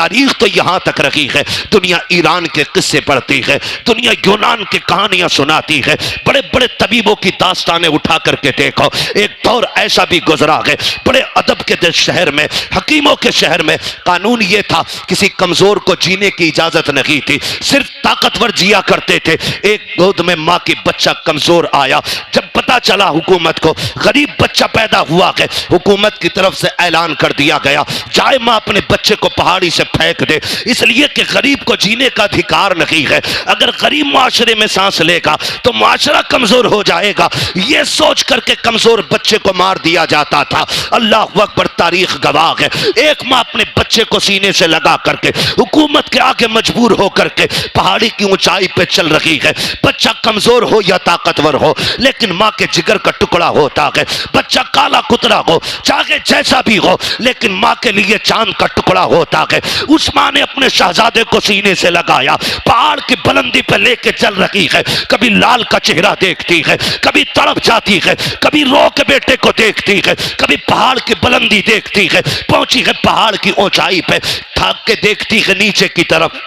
तारीख तो यहाँ तक रखी है, दुनिया ईरान के किस्से पढ़ती है, दुनिया यूनान की कहानियां सुनाती है, बड़े बड़े तबीबों की दास्तानें उठा करके देखो। एक दौर ऐसा भी गुजरा है, बड़े अदब के शहर में, हकीमों के शहर में कानून ये था, किसी कमजोर को जीने की इजाजत नहीं थी, सिर्फ ताकतवर जिया करते थे। एक गोद में माँ की बच्चा कमजोर आया, जब पता चला हुकूमत को गरीब बच्चा पैदा हुआ है, हुकूमत की तरफ से ऐलान कर दिया गया जाए माँ अपने बच्चे को पहाड़ी से फेंक दे, इसलिए कि गरीब को जीने का अधिकार नहीं है। अगर गरीब माशरे में सांस लेगा तो माशरा कमजोर हो जाएगा, यह सोच करके कमजोर बच्चे को मार दिया जाता था। अल्लाह अकबर, तारीख गवाह है। एक माँ अपने बच्चे को सीने से लगा करके हुकूमत के आगे मजबूर होकर के पहाड़ी की ऊंचाई पे चल रही है। बच्चा कमजोर हो या ताकतवर हो, लेकिन माँ के जिगर का टुकड़ा होता है। बच्चा काला कुतरा हो, चाहे जैसा भी हो, लेकिन माँ के लिए चांद का टुकड़ा होता है। उस माँ ने अपने शहजादे को सीने से लगाया, पहाड़ की बुलंदी पर लेके चल रही है। कभी लाल का चेहरा देखती है, कभी तड़प जाती है, कभी रो के बेटे को देखती है, कभी पहाड़ की बुलंदी देखती है। पहुंची है पहाड़ की ऊंचाई पे, थक के देखती है नीचे की तरफ।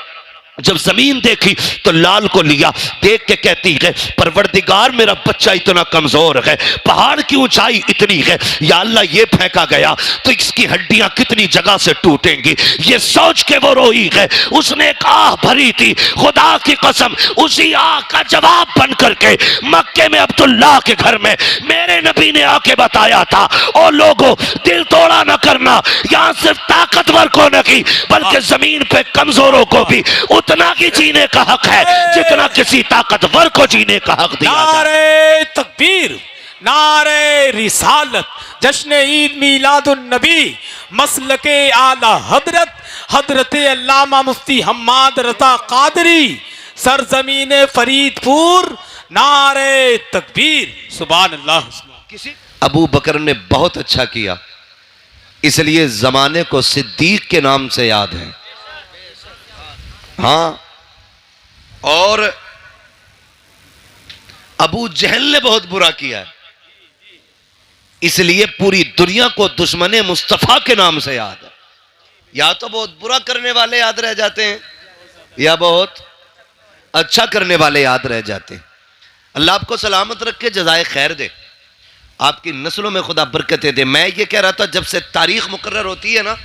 जब जमीन देखी तो लाल को लिया, देख के कहती है परवरदिगार मेरा बच्चा इतना कमजोर है, पहाड़ की ऊंचाई इतनी है, या अल्लाह ये फेंका गया तो इसकी हड्डियां कितनी जगह से टूटेंगी। ये सोच के वो रोई है। उसने एक आह भरी थी, खुदा की कसम उसी आह का जवाब बन करके मक्के में अब्दुल्लाह के घर में मेरे नबी ने आके बताया था, ओ लोगों दिल तोड़ा न करना, यहां सिर्फ ताकतवर को नहीं बल्कि जमीन पे कमजोरों को भी उतना ही जीने का हक है जितना किसी ताकतवर को जीने का हक दिया जाए। नारे तकबीर, नारे रिसालत, जश्न ईद मीलादुन नबी, मसलके आला हजरत हजरत अल्लामा मुफ्ती हम्माद रज़ा कादरी, सरजमीन फरीदपुर, नारे तकबीर, सुभान अल्लाह। अबू बकर ने बहुत अच्छा किया, इसलिए जमाने को सिद्दीक के नाम से याद है। हाँ, और अबू जहल ने बहुत बुरा किया है, इसलिए पूरी दुनिया को दुश्मने मुस्तफा के नाम से याद है। या तो बहुत बुरा करने वाले याद रह जाते हैं, या बहुत अच्छा करने वाले याद रह जाते हैं। अल्लाह आपको सलामत रख के जज़ाए खैर दे, आपकी नस्लों में खुदा बरकतें दे। मैं ये कह रहा था, जब से तारीख मुकर्रर होती है ना,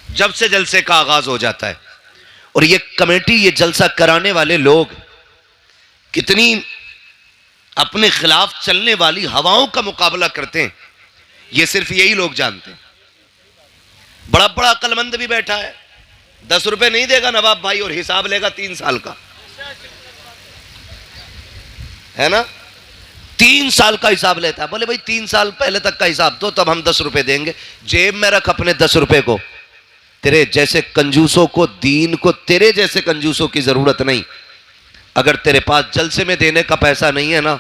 जब से जलसे का आगाज हो जाता है, और ये कमेटी, ये जलसा कराने वाले लोग कितनी अपने खिलाफ चलने वाली हवाओं का मुकाबला करते हैं, ये सिर्फ यही लोग जानते हैं। बड़ा बड़ा अक्लमंद भी बैठा है, 10 रुपए नहीं देगा नवाब भाई, और हिसाब लेगा 3 साल का, है ना, 3 साल का हिसाब लेता है। बोले भाई 3 साल पहले तक का हिसाब दो, तब हम 10 रुपए देंगे। जेब में रख अपने 10 रुपए को, तेरे जैसे कंजूसों को, दीन को तेरे जैसे कंजूसों की जरूरत नहीं। अगर तेरे पास जलसे में देने का पैसा नहीं है ना,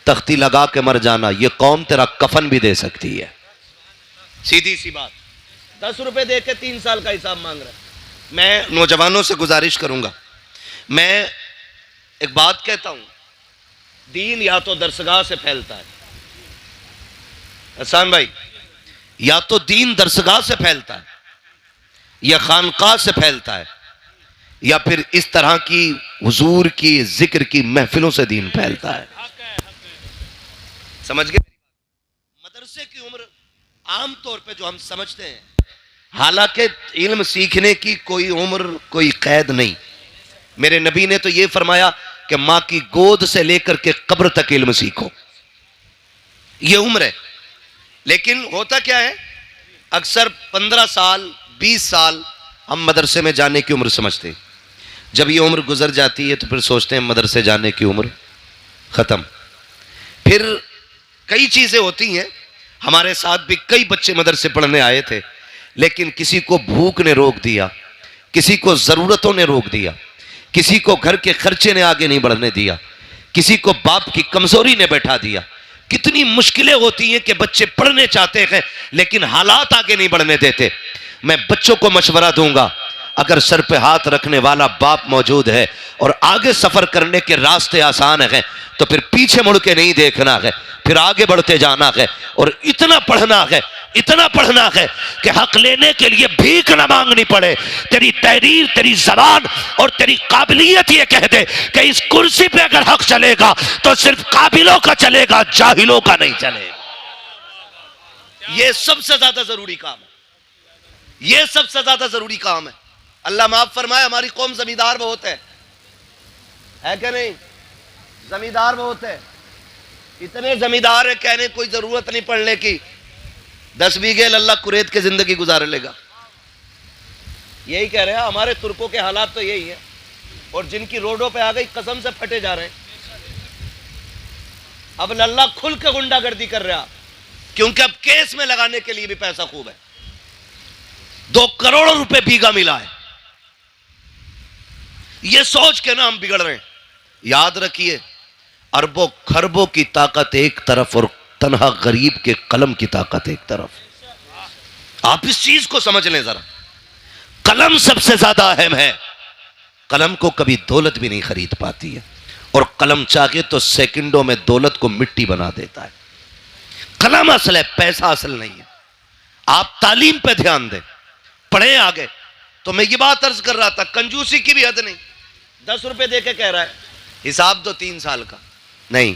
तख्ती लगा के मर जाना, ये कौम तेरा कफन भी दे सकती है। सीधी सी बात, 10 रुपए दे के 3 साल का हिसाब मांग रहा है। मैं नौजवानों से गुजारिश करूंगा, मैं एक बात कहता हूं, दीन या तो दरसगाह से फैलता है, हसन भाई, या तो दीन दरसगाह से फैलता है, या खानकाह से फैलता है, या फिर इस तरह की हुजूर की जिक्र की महफिलों से दीन फैलता है। समझ गए? मदरसे की उम्र आम तौर पे जो हम समझते हैं, हालांकि इल्म सीखने की कोई उम्र, कोई कैद नहीं। मेरे नबी ने तो ये फरमाया कि मां की गोद से लेकर के कब्र तक इल्म सीखो, ये उम्र है। लेकिन होता क्या है, अक्सर 15 साल 20 साल हम मदरसे में जाने की उम्र समझते हैं। जब ये उम्र गुजर जाती है तो फिर सोचते हैं मदरसे जाने की उम्र खत्म। फिर कई चीजें होती हैं, हमारे साथ भी कई बच्चे मदरसे पढ़ने आए थे, लेकिन किसी को भूख ने रोक दिया, किसी को जरूरतों ने रोक दिया, किसी को घर के खर्चे ने आगे नहीं बढ़ने दिया, किसी को बाप की कमजोरी ने बैठा दिया। कितनी मुश्किलें होती हैं कि बच्चे पढ़ने चाहते हैं लेकिन हालात आगे नहीं बढ़ने देते। मैं बच्चों को मशवरा दूंगा, अगर सर पे हाथ रखने वाला बाप मौजूद है और आगे सफर करने के रास्ते आसान हैं तो फिर पीछे मुड़ के नहीं देखना है, फिर आगे बढ़ते जाना है। और इतना पढ़ना है, इतना पढ़ना है कि हक लेने के लिए भीख ना मांगनी पड़े। तेरी तहरीर, तेरी जबान और तेरी काबिलियत ये कह दे कि इस कुर्सी पे अगर हक चलेगा तो सिर्फ काबिलों का चलेगा, जाहिलों का नहीं चलेगा। ये सबसे ज्यादा जरूरी काम है, ये सबसे ज्यादा जरूरी काम है। अल्लाह माफ फरमाए, हमारी कौम जमींदार बहुत है कि नहीं? जमींदार बहुत है, इतने जमींदार है कहने कोई जरूरत नहीं पढ़ने की। 10 बीघे अल्लाह कुरेद के जिंदगी गुजार लेगा। यही कह रहे हैं, हमारे तुर्कों के हालात तो यही है। और जिनकी रोडों पे आ गई कसम से फटे जा रहे हैं। अब अल्लाह खुल के गुंडागर्दी कर रहा, क्योंकि अब केस में लगाने के लिए भी पैसा खूब है। 2 करोड़ रुपए बीघा मिला है। यह सोच के ना हम बिगड़ रहे हैं। याद रखिए, अरबों खरबों की ताकत एक तरफ और तन्हा गरीब के कलम की ताकत एक तरफ। आप इस चीज को समझ लें जरा। कलम सबसे ज्यादा अहम है। कलम को कभी दौलत भी नहीं खरीद पाती है, और कलम चाहे तो सेकंडों में दौलत को मिट्टी बना देता है। कलम असल है, पैसा असल नहीं है। आप तालीम पे ध्यान दें, पढ़े आगे। तो मैं ये बात अर्ज कर रहा था, कंजूसी की भी हद नहीं। 10 रुपए देके कह रहा है हिसाब दो 3 साल का। नहीं,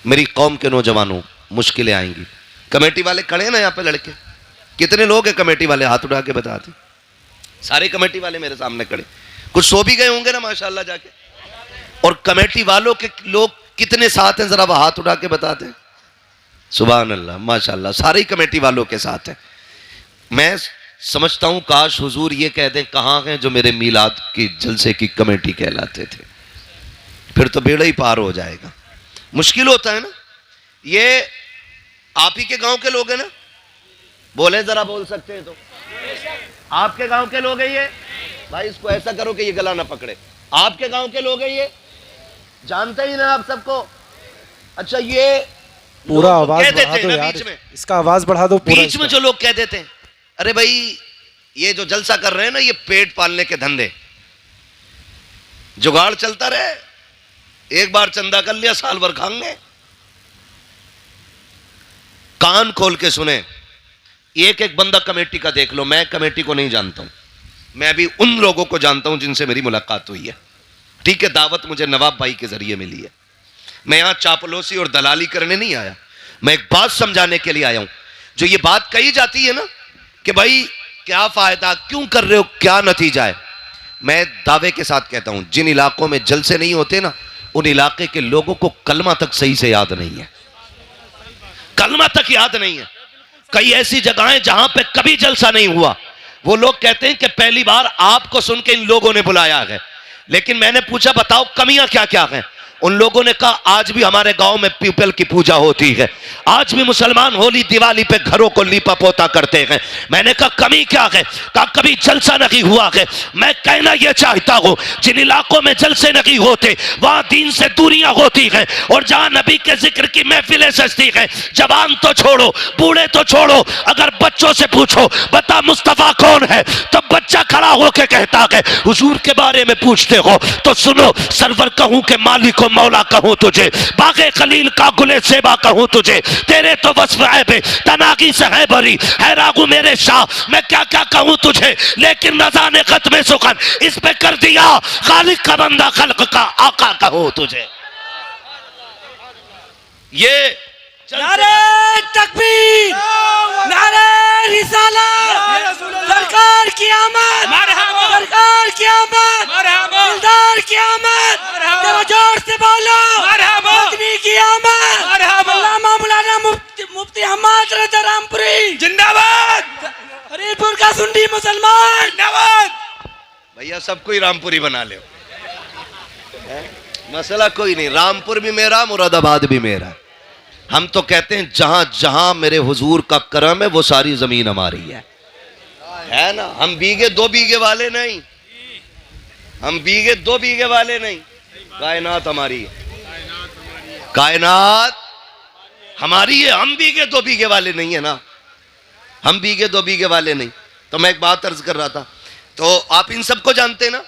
मेरी कौम के नौजवानों, मुश्किलें आएंगी। कमेटी वाले खड़े हैं ना यहाँ पे लड़के, कितने लोग हैं कमेटी वाले? हाथ उठा के बता दें। सारे कमेटी वाले मेरे सामने खड़े, कुछ सो भी गए होंगे ना माशाल्लाह जाके। और कमेटी वालों के लोग कितने साथ हैं, जरा वो हाथ उठा के बताते हैं। सुभान अल्लाह, माशाल्लाह, सारे कमेटी वालों के साथ हैं। मैं समझता हूं काश हुजूर ये कह दें कहां हैं जो मेरे मीलाद की जलसे की कमेटी कहलाते थे, फिर तो बेड़ा ही पार हो जाएगा। मुश्किल होता है ना। ये आप ही के गांव के लोग हैं ना? बोले जरा, बोल सकते हैं तो। आपके गांव के लोग हैं ये? भाई इसको ऐसा करो कि ये गला ना पकड़े। आपके गांव के लोग हैं ये? जानते ही ना आप सबको। अच्छा, ये पूरा आवाज कह बढ़ा देते दो हैं ना यार, बीच में, इसका आवाज बढ़ा दो पूरा। बीच में जो लोग कह देते हैं, अरे भाई ये जो जलसा कर रहे हैं ना, ये पेट पालने के धंधे, जुगाड़ चलता रहे, एक बार चंदा कर लिया साल भर खाएंगे। कान खोल के सुने, एक एक बंदा कमेटी का देख लो। मैं कमेटी को नहीं जानता हूं, मैं भी उन लोगों को जानता हूं जिनसे मेरी मुलाकात हुई है। ठीक है, दावत मुझे नवाब भाई के जरिए मिली है। मैं यहां चापलूसी और दलाली करने नहीं आया, मैं एक बात समझाने के लिए आया हूं। जो ये बात कही जाती है ना कि भाई क्या फायदा, क्यों कर रहे हो, क्या नतीजा है, मैं दावे के साथ कहता हूं जिन इलाकों में जलसे नहीं होते ना, उन इलाके के लोगों को कलमा तक सही से याद नहीं है। कलमा तक याद नहीं है। कई ऐसी जगहें जहां पे कभी जलसा नहीं हुआ, वो लोग कहते हैं कि पहली बार आपको सुन के इन लोगों ने बुलाया है। लेकिन मैंने पूछा बताओ कमियां क्या क्या हैं? उन लोगों ने कहा आज भी हमारे गांव में पीपल की पूजा होती है, आज भी मुसलमान होली दिवाली पे घरों को लीपा पोता करते हैं। मैंने कहा कमी क्या है? कहा कभी जलसा नहीं हुआ है। मैं कहना यह चाहता हूं जिन इलाकों में जलसे नहीं होते वहां दीन से दूरियां होती हैं, और जहां नबी के जिक्र की महफिलें सजती हैं, जवान तो छोड़ो, बूढ़े तो छोड़ो, अगर बच्चों से पूछो बता मुस्तफा कौन है, तो बच्चा खड़ा होकर कहता है हुजूर के बारे में पूछते हो तो सुनो, सरवर कहूं के मालिक मौला कहूं तुझे, बागे खलील का गुले सेबा कहूं तुझे, तेरे तो वस्फ है तनागी से है भरी, है रागू मेरे शाह, मैं क्या क्या कहूं तुझे, लेकिन रजा ने खत्म सुखन इस पे कर दिया, खालिक का बंदा खल्क का आका कहूं तुझे। ये नारे तकबीर, नारे रिसालत, सरकार की आमद, सरकार की आमद, दिलदार की आमद, जरा जोर से बोलो, मदनी की आमद, अल्लामा मौलाना मुफ्ती हम्माद रज़ा रामपुरी जिंदाबाद, हरीरपुर का सुन्नी मुसलमान जिंदाबाद। भैया सबको ही रामपुरी बना ले, मसला कोई नहीं, रामपुर भी मेरा, मुरादाबाद भी मेरा। हम तो कहते हैं जहां जहां मेरे हुजूर का करम है वो सारी जमीन हमारी है ना। हम बीघे 2 बीघे वाले नहीं, हम बीघे 2 बीघे वाले नहीं, कायनात हमारी है, कायनात हमारी है। हम बीघे 2 बीघे वाले नहीं है ना, हम बीघे 2 बीघे वाले नहीं। तो मैं एक बात अर्ज कर रहा था, तो आप इन सबको जानते ना।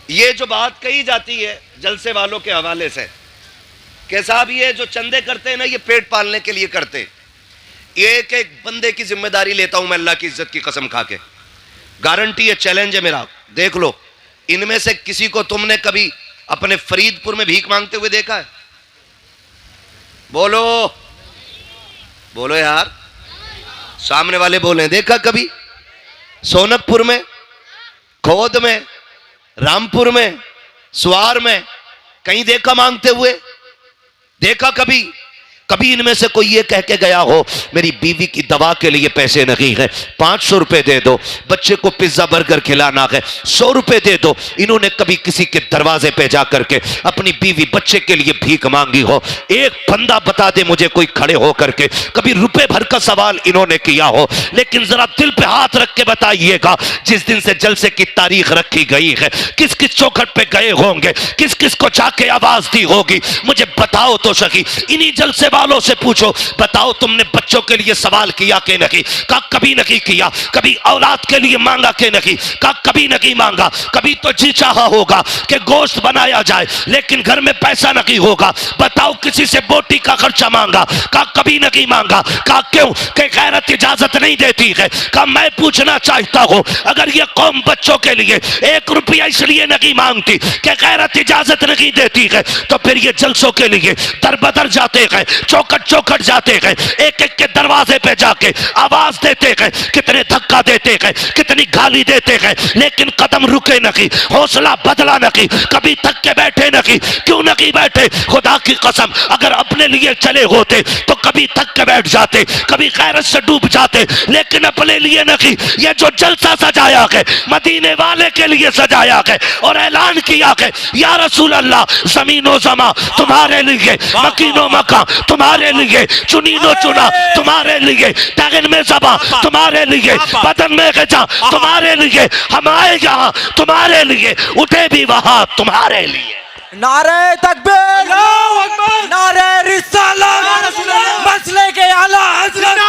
ये जो बात कही जाती है जलसे वालों के हवाले से कि साहब ये जो चंदे करते हैं ना ये पेट पालने के लिए करते। एक एक बंदे की जिम्मेदारी लेता हूं मैं अल्लाह की इज्जत की कसम खा के, गारंटी है, चैलेंज है मेरा, देख लो इनमें से किसी को तुमने कभी अपने फरीदपुर में भीख मांगते हुए देखा है? बोलो बोलो यार, सामने वाले बोले देखा कभी? सोनकपुर में, खोद में, रामपुर में, सुवार में कहीं देखा मांगते हुए? देखा कभी? कभी इनमें से कोई ये कह के गया हो मेरी बीवी की दवा के लिए पैसे नहीं है, 500 रुपए दे दो, बच्चे को पिज्जा बर्गर खिलाना है 100 रुपए दे दो? इन्होंने कभी किसी के दरवाजे पे जा करके अपनी बीवी बच्चे के लिए भीख मांगी हो? एक बंदा बता दे मुझे कोई खड़े हो करके कभी रुपए भर का सवाल इन्होंने किया हो? लेकिन जरा दिल पे हाथ रख के बताइएगा, जिस दिन से जलसे की तारीख रखी गई है किस किस चौखट पे गए होंगे, किस किस को जाके आवाज दी होगी? मुझे बताओ तो सही। इन्हीं जलसे वालों से पूछो, बताओ तुमने बच्चों के लिए सवाल किया कि नहीं? का कभी नहीं किया। कभी औलाद के लिए मांगा कि नहीं? का कभी नहीं मांगा। कभी तो जी चाहा होगा कि गोश्त बनाया जाए लेकिन घर में पैसा नहीं होगा, बताओ किसी से बोटी का खर्चा मांगा? का कभी नहीं मांगा। का क्यों? कि गैरत इजाजत नहीं देती है। का मैं पूछना चाहता हूं, अगर ये कौम बच्चों के लिए 1 रुपया इसलिए नहीं मांगती कि गैरत इजाजत नहीं देती है, तो फिर ये जलसों के लिए दर बदर जाते हैं, चौकट चौकट जाते हैं, एक एक के दरवाजे पे जाके आवाज देते हैं, कितने धक्का देते हैं, कितनी गाली देते हैं, लेकिन कदम रुके नहीं, हौसला बदला नहीं, कभी थक के बैठे नहीं। क्यों नहीं बैठे? खुदा की कसम अगर अपने लिए चले होते तो कभी थक के बैठ जाते, कभी गैरत से डूब जाते, लेकिन अपने लिए नहीं। ये जो जलसा सजाया है मदीने वाले के लिए सजाया है और ऐलान किया है, या रसूल अल्लाह जमीनो जमा तुम्हारे लिए, मकीनो मका तुम्हारे लिए, चुनीनो चुना तुम्हारे लिए, तगन में ज़बा तुम्हारे लिए, बदन में गजा तुम्हारे लिए, हम आए यहाँ तुम्हारे लिए, उठे भी वहाँ तुम्हारे लिए। नारे तकबीर, नारे रिसालत, मसले के आला हजरत,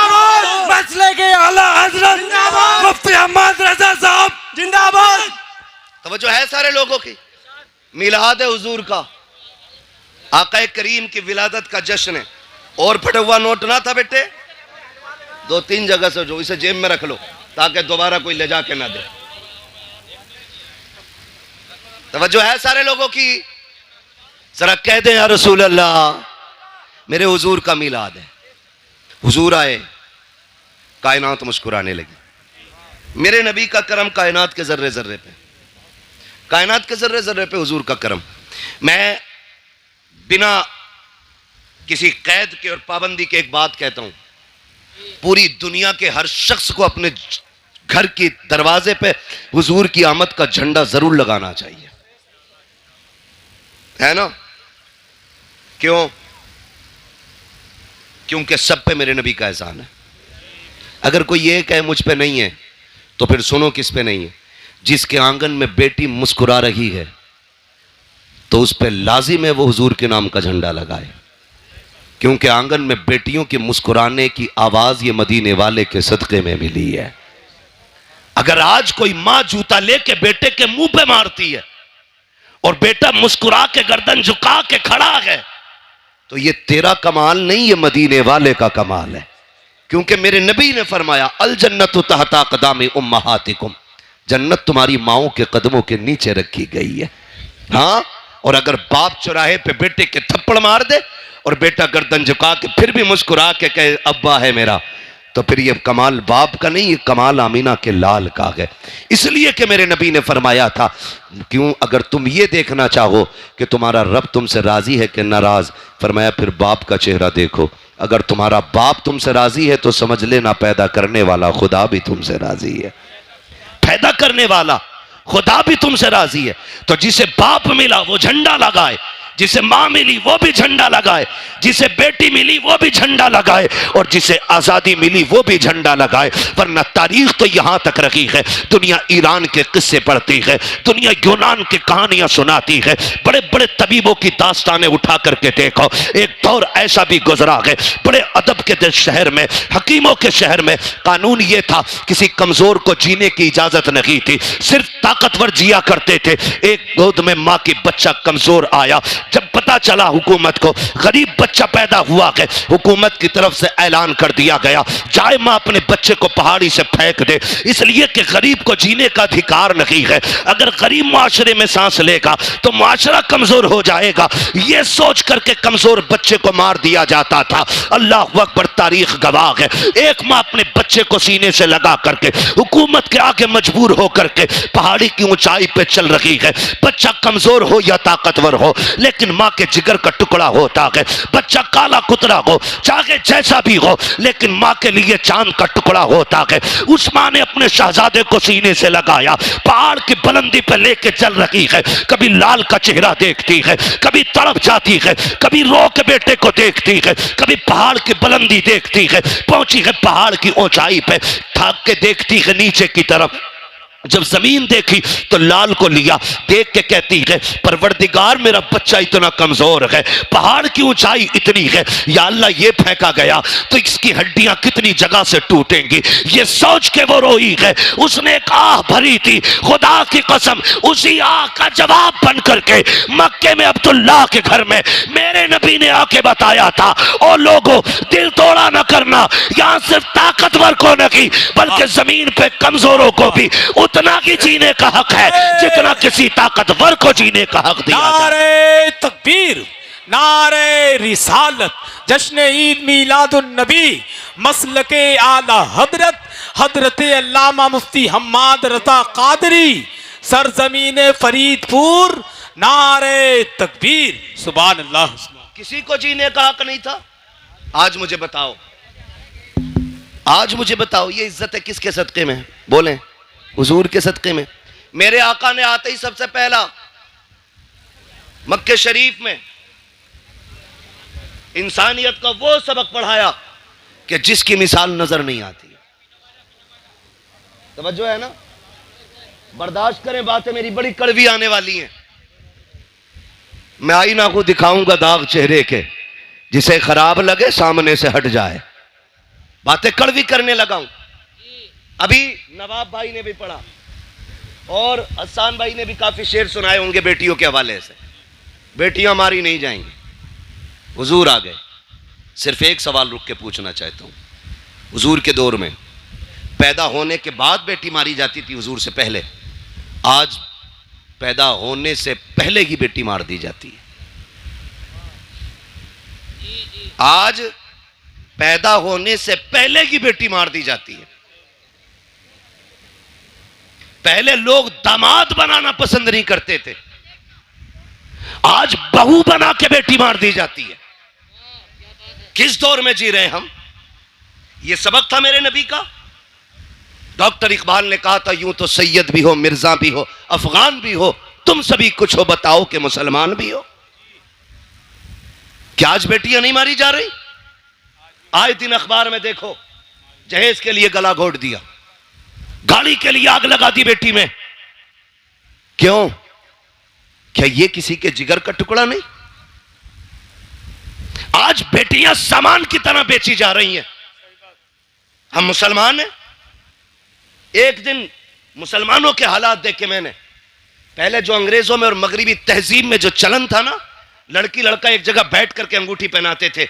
मसले के आला हजरत मुफ्ती अहमद रजा साहब जिंदाबाद। तवज्जो है सारे लोगों की। मिलाद हुजूर का, आका करीम की विलादत का जश्न है। और फटा हुआ नोट ना था बेटे, 2-3 जगह से जो, इसे जेब में रख लो ताकि दोबारा कोई ले जाके ना दे। तवज्जो है सारे लोगों की। जरा कह दे या रसूल अल्लाह मेरे हुजूर का मिलाद है। हुजूर आए, कायनात मुस्कुराने लगी। मेरे नबी का करम कायनात के जर्रे जर्रे पे, कायनात के जर्रे जर्रे पे हुजूर का करम। मैं बिना किसी कैद के और पाबंदी के एक बात कहता हूं, पूरी दुनिया के हर शख्स को अपने घर के दरवाजे पे हुजूर की आमद का झंडा जरूर लगाना चाहिए, है ना? क्यों? क्योंकि सब पे मेरे नबी का एहसान है। अगर कोई ये कहे मुझ पे नहीं है तो फिर सुनो किस पे नहीं है। जिसके आंगन में बेटी मुस्कुरा रही है तो उस पे लाजिम है वो हुजूर के नाम का झंडा लगाए, क्योंकि आंगन में बेटियों के मुस्कुराने की आवाज ये मदीने वाले के सदक़े में मिली है। अगर आज कोई मां जूता लेके बेटे के मुंह पे मारती है और बेटा मुस्कुरा के गर्दन झुका के खड़ा है तो ये तेरा कमाल नहीं, ये मदीने वाले का कमाल है। क्योंकि मेरे नबी ने फरमाया अल जन्नतु तहता क़दामी उम्महातिकुम, जन्नत तुम्हारी माओं के कदमों के नीचे रखी गई है। हाँ, और अगर बाप चौराहे पे बेटे के थप्पड़ मार दे और बेटा गर्दन झुका के फिर भी मुस्कुरा के कहे अब्बा है मेरा, तो फिर ये कमाल बाप का नहीं, ये कमाल आमीना के लाल का है। इसलिए कि मेरे नबी ने फरमाया था, क्यों अगर तुम ये देखना चाहो कि तुम्हारा रब तुमसे राजी है कि नाराज, फरमाया फिर बाप का चेहरा देखो। अगर तुम्हारा बाप तुमसे राजी है तो समझ लेना पैदा करने वाला खुदा भी तुमसे राजी है, पैदा करने वाला खुदा भी तुमसे राजी है। तो जिसे बाप मिला वो झंडा लगाए, जिसे माँ मिली वो भी झंडा लगाए, जिसे बेटी मिली वो भी झंडा लगाए, और जिसे आज़ादी मिली वो भी झंडा लगाए। वरना तारीख तो यहाँ तक रखी है, दुनिया ईरान के किस्से पढ़ती है, दुनिया यूनान की कहानियां सुनाती है, बड़े बड़े तबीबों की दास्तानें उठा करके देखो। एक दौर ऐसा भी गुजरा है, बड़े अदब के शहर में, हकीमों के शहर में कानून ये था, किसी कमजोर को जीने की इजाजत नहीं थी, सिर्फ ताकतवर जिया करते थे। एक गोद में माँ की बच्चा कमजोर आया, जब पता चला हुकूमत को गरीब बच्चा पैदा हुआ है, हुकूमत की तरफ से ऐलान कर दिया गया जाए माँ अपने बच्चे को पहाड़ी से फेंक दे, इसलिए कि गरीब को जीने का अधिकार नहीं है। अगर गरीब माशरे में सांस लेगा तो माशरा कमजोर हो जाएगा, यह सोच करके कमजोर बच्चे को मार दिया जाता था। अल्लाह अकबर, तारीख गवाह है। एक माँ अपने बच्चे को सीने से लगा करके हुकूमत के आगे मजबूर होकर के पहाड़ी की ऊंचाई पे चल रही है। बच्चा कमजोर हो या ताकतवर हो, लेकिन माँ के जिगर का टुकड़ा होता है। बच्चा काला कुतरा हो, चाहे जैसा भी हो, लेकिन माँ के लिए चांद का टुकड़ा होता है। उस माँ ने अपने शहजादे को सीने से लगाया, पहाड़ की बुलंदी पर लेके चल रही है। कभी लाल का चेहरा देखती है, कभी तड़प जाती है, कभी रो के बेटे को देखती है, कभी पहाड़ की बुलंदी देखती है। पहुंची है पहाड़ की ऊंचाई पे, थाक के देखती है नीचे की तरफ। जब जमीन देखी तो लाल को लिया, देख के कहती है परवरदिगार मेरा बच्चा इतना कमजोर है, पहाड़ की ऊंचाई इतनी है, या अल्लाह ये फेंका गया तो इसकी हड्डियां कितनी जगह से टूटेंगी। ये सोच के वो रोई है। उसने एक आह भरी थी, खुदा की कसम उसी आह का जवाब बन करके मक्के में अब्दुल्लाह के घर में मेरे नबी ने आके बताया था, ओ लोगों दिल तोड़ा न करना, यहां सिर्फ ताकतवर को नहीं बल्कि जमीन पे कमजोरों को भी उतना ही जीने का हक है जितना किसी ताकतवर को जीने का हक दिया जाए। नारे तकबीर, नारे रिसालत, जश्न ईद मीलादुन नबी, मसलके आला हजरत हजरत अल्लामा मुफ्ती हम्माद रज़ा कादरी, सरजमीन फरीदपुर, नारे तकबीर, सुभान अल्लाह। किसी को जीने का हक नहीं था। आज मुझे बताओ, आज मुझे बताओ, ये इज्जत है किसके सदके में? बोलें, हुजूर के सदके में। मेरे आका ने आते ही सबसे पहला मक्के शरीफ में इंसानियत का वो सबक पढ़ाया कि जिसकी मिसाल नजर नहीं आती। तवज्जो है ना? बर्दाश्त करें, बातें मेरी बड़ी कड़वी आने वाली हैं। मैं आईना को दिखाऊंगा दाग चेहरे के, जिसे खराब लगे सामने से हट जाए। बातें कड़वी करने लगा हूं। अभी नवाब भाई ने भी पढ़ा और हसन भाई ने भी काफी शेर सुनाए होंगे बेटियों के हवाले से। बेटियां मारी नहीं जाएंगी। हुजूर आ गए। सिर्फ एक सवाल रुक के पूछना चाहता हूं। हुजूर के दौर में पैदा होने के बाद बेटी मारी जाती थी, हुजूर से पहले। आज पैदा होने से पहले ही बेटी मार दी जाती है। आज पैदा होने से पहले ही बेटी मार दी जाती है। पहले लोग दामाद बनाना पसंद नहीं करते थे, आज बहू बना के बेटी मार दी जाती है। किस दौर में जी रहे हम? यह सबक था मेरे नबी का। डॉक्टर इकबाल ने कहा था, यूं तो सैयद भी हो, मिर्जा भी हो, अफगान भी हो, तुम सभी कुछ हो, बताओ कि मुसलमान भी हो। क्या आज बेटियां नहीं मारी जा रही? आए दिन अखबार में देखो, जहेज के लिए गला घोट दिया, गाड़ी के लिए आग लगा दी बेटी में। क्यों? क्या ये किसी के जिगर का टुकड़ा नहीं? आज बेटियां सामान की तरह बेची जा रही हैं। हम मुसलमान हैं। एक दिन मुसलमानों के हालात देखे मैंने। पहले जो अंग्रेजों में और मगरिबी तहजीब में जो चलन था ना, लड़की लड़का एक जगह बैठ करके अंगूठी पहनाते थे।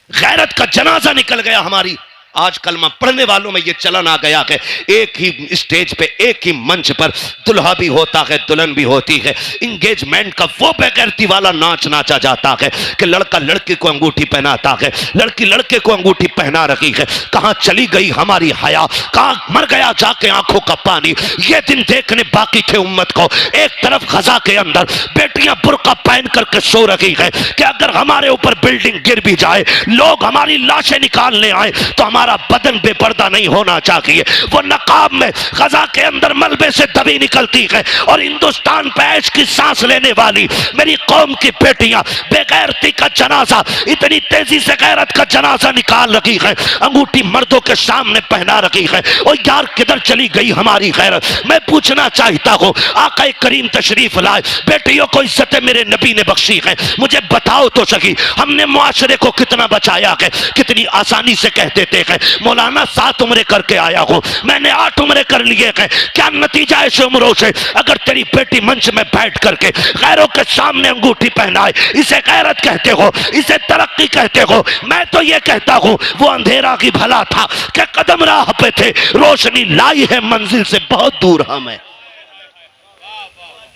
गैरत का जनाजा निकल गया हमारी। आज कलमा पढ़ने वालों में यह चलन आ गया है, एक ही स्टेज पे, एक ही मंच पर दुल्हा भी होता है, दुल्हन भी होती है। इंगेजमेंट का वो बेगैरती वाला नाच नाचा जाता है कि लड़का लड़की को अंगूठी पहनाता है, लड़की लड़के को अंगूठी पहना रही है। कहां चली गई हमारी हया? कहां मर गया जाके आंखों का पानी? ये दिन देखने बाकी थे उम्मत को। एक तरफ खजा के अंदर बेटियां बुर्का पहन करके सो रही है कि अगर हमारे ऊपर बिल्डिंग गिर भी जाए, लोग हमारी लाशें निकालने आए तो तुम्हारा बदन बेपर्दा नहीं होना चाहिए। वो नकाब में गजा के अंदर मलबे से दबी निकलती है और हिंदुस्तान पे ऐश की सांस लेने वाली मेरी कौम की बेटियां बेगैरती का जनाजा इतनी तेजी से गैरत का जनाजा निकाल रखी है, अंगूठी मर्दों के सामने पहना रखी है। और यार किधर चली गई हमारी गैरत? मैं पूछना चाहता हूँ, आका करीम तशरीफ लाए, बेटियों को इज्जत मेरे नबी ने बख्शी है, मुझे बताओ तो सही हमने मुआशरे को कितना बचाया है? कितनी आसानी से कह देते हैं मौलाना 7 उम्रें करके आया हूं, मैंने 8 उम्रें कर लिए हैं। क्या नतीजा ऐसे उम्रों से? अगर तेरी बेटी मंच में बैठ करके गैरों के सामने अंगूठी पहनाए, इसे गैरत कहते हो, इसे तरक्की कहते हो? मैं तो ये कहता हूं वो अंधेरा की भला था कि कदम राह पे थे, रोशनी लाई है मंजिल से बहुत दूर हमें।